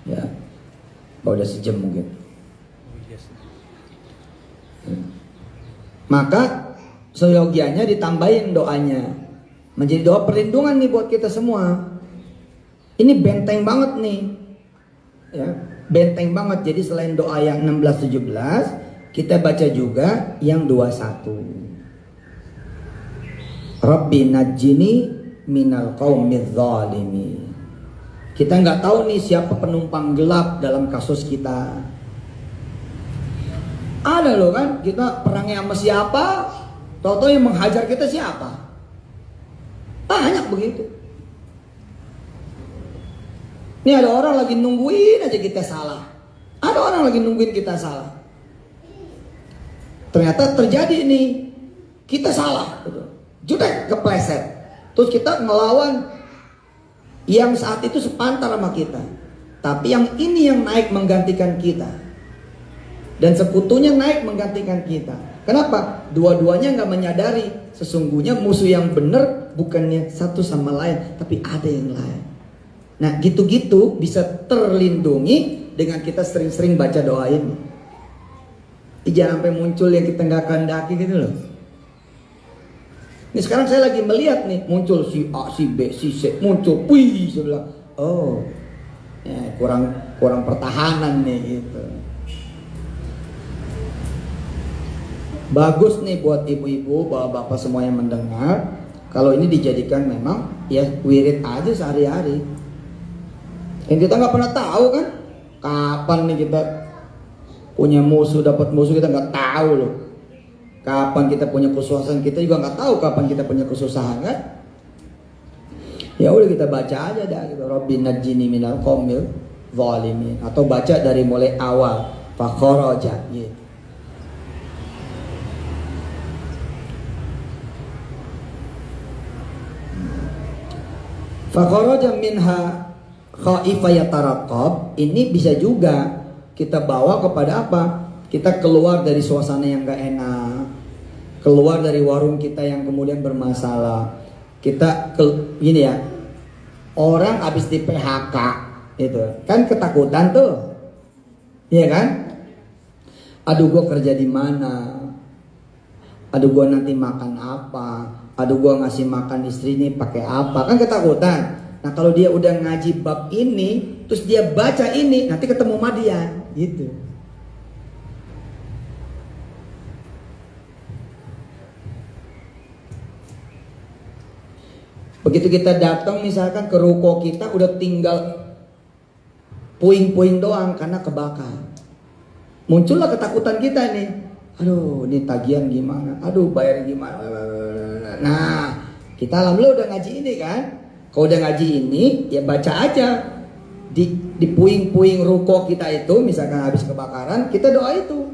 Ya, udah sejam mungkin. Maka seyogianya ditambahin doanya, menjadi doa perlindungan nih buat kita semua. Ini benteng banget nih, ya, benteng banget. Jadi selain doa yang 16-17, kita baca juga yang 21. Rabbi najjini minal qaumidz zalimin. Kita nggak tahu nih siapa penumpang gelap dalam kasus kita. Ada loh kan, kita perangnya sama siapa, tahu-tahu yang menghajar kita siapa. Banyak begitu. Ini ada orang lagi nungguin aja kita salah. Ada orang lagi nungguin kita salah. Ternyata terjadi nih, kita salah, jutek, kepleset. Terus kita ngelawan yang saat itu sepantar sama kita, tapi yang ini yang naik menggantikan kita, dan sekutunya naik menggantikan kita. Kenapa? Dua-duanya nggak menyadari sesungguhnya musuh yang benar bukannya satu sama lain, tapi ada yang lain. Nah, gitu-gitu bisa terlindungi dengan kita sering-sering baca doa ini. Jangan sampai muncul yang kita nggak kehendaki gitu loh. Ini sekarang saya lagi melihat nih, muncul si A, si B, si C, muncul, wih, saya bilang, oh, ya, kurang pertahanan nih gitu. Bagus nih buat ibu-ibu, bapak-bapak semua yang mendengar, kalau ini dijadikan memang ya wirid aja sehari-hari. Yang kita nggak pernah tahu kan, kapan nih kita punya musuh, dapat musuh, kita nggak tahu loh. Kapan kita punya kesusahan, kita juga nggak tahu kapan kita punya kesusahan kan? Ya udah kita baca aja dah gitu. Rabbi najjini minal qaumil zalimin, atau baca dari mulai awal fakharaja gitu. Fakharaja minha khaifa yataraqab. Ini bisa juga kita bawa kepada apa? Kita keluar dari suasana yang gak enak, keluar dari warung kita yang kemudian bermasalah. Kita gini ya, orang habis di PHK itu kan ketakutan tuh, iya kan? Aduh, gue kerja di mana? Aduh, gue nanti makan apa? Aduh, gue ngasih makan istri ini pakai apa? Kan ketakutan. Nah, kalau dia udah ngaji bab ini, terus dia baca ini, nanti ketemu Madian gitu. Begitu kita datang misalkan ke ruko kita, udah tinggal puing-puing doang karena kebakar. Muncullah ketakutan kita nih. Aduh, ini tagihan gimana? Aduh, bayar gimana? Nah, kita alhamdulillah udah ngaji ini kan. Kalau udah ngaji ini, ya baca aja. Di puing-puing ruko kita itu, misalkan habis kebakaran, kita doa itu.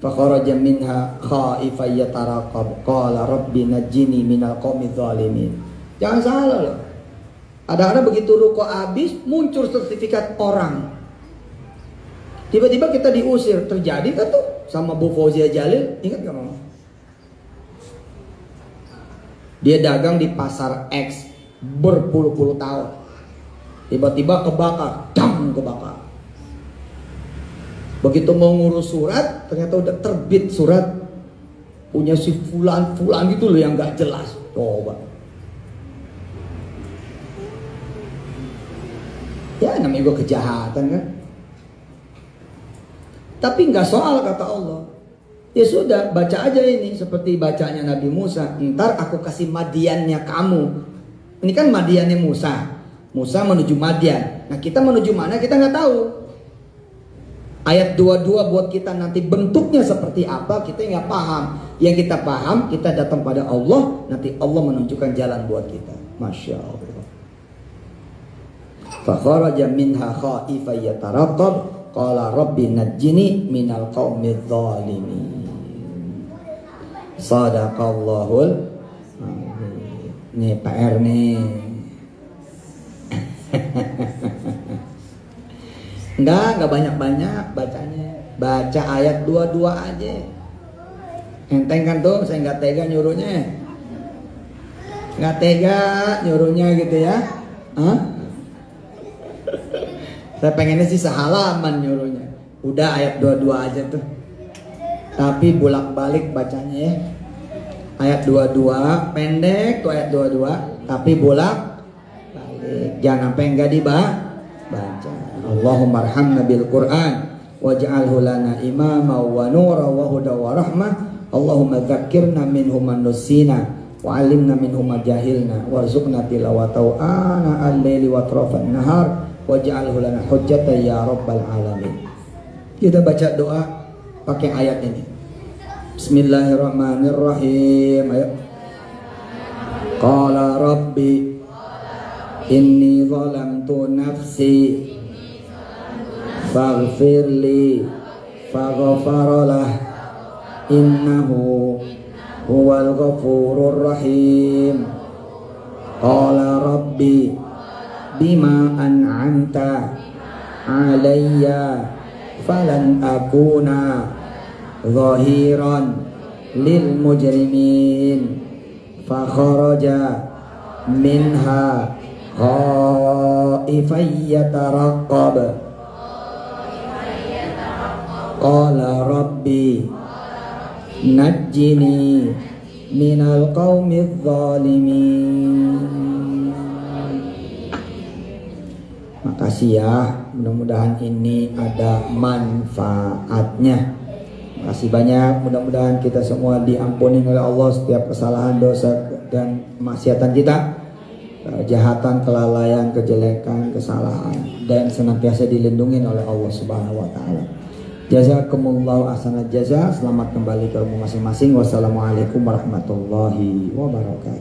Fakharaja minha khaifan yataraqab qala rabbi najjini minal qaumidz zalimin. Jangan salah loh. Ada begitu ruko habis, muncul sertifikat orang. Tiba-tiba kita diusir. Terjadi kan tuh sama Bu Fauzia Jalil, ingat gak mama? Dia dagang di pasar X berpuluh-puluh tahun. Tiba-tiba kebakar, kebakar. Begitu mau ngurus surat, ternyata udah terbit surat punya si fulan gitu loh yang gak jelas. Coba. Ya namanya juga kejahatan kan. Tapi nggak soal kata Allah. Ya sudah, baca aja ini seperti bacanya Nabi Musa. Ntar aku kasih Madiannya kamu. Ini kan Madiannya Musa. Musa menuju Madian. Nah kita menuju mana kita nggak tahu. Ayat 22 buat kita nanti bentuknya seperti apa kita nggak paham. Yang kita paham kita datang pada Allah. Nanti Allah menunjukkan jalan buat kita. Masya Allah. Fakharaja minha khaifan yataraqab. Qala rabbi najjini minal qaumidz zalimin. Sadaqallahul azim. Nih PR nih. Enggak banyak-banyak bacanya. Baca ayat 22 aja. Enteng kan tuh, saya nggak tega nyuruhnya. Nggak tega nyuruhnya gitu ya. Hah? Saya pengennya sih sehalaman nyuruhnya. Udah ayat 22 aja tuh. Tapi bolak-balik bacanya ya. Ayat 22 pendek tuh ayat 22, tapi bolak-balik. Jangan sampai enggak dibaca. Allahumma arhamna bil Qur'an waj'alhu lana imama wa nura wa huda wa rahmah. Allahumma dzakkirna minhu man nusina wa 'allimna minhu ma jahilna warzuqna tilawatahu ana al-laili wa atrafan nahar waj'alhu lana hujjatan ya rabbal alamin. Kita baca doa pakai ayat ini. Bismillahirrahmanirrahim. Ayo. Qala rabbi inni zalamtu nafsi faghfirli faghfaralah innahu huwal ghafurur rahim. Qala rabbi bima an'amta alayya falan akuna zahiran lil mujrimin fakharaja minha khaifan yataraqab. Qala rabbi najjini minal qaumidz zalimin. Makasih ya, mudah-mudahan ini ada manfaatnya. Makasih banyak, mudah-mudahan kita semua diampuni oleh Allah setiap kesalahan, dosa dan maksiatan kita, kejahatan, kelalaian, kejelekan, kesalahan, dan senantiasa dilindungi oleh Allah Subhanahu wa taala. Jazakumullahu ahsanal jaza. Selamat kembali ke rumah masing-masing. Wassalamualaikum warahmatullahi wabarakatuh.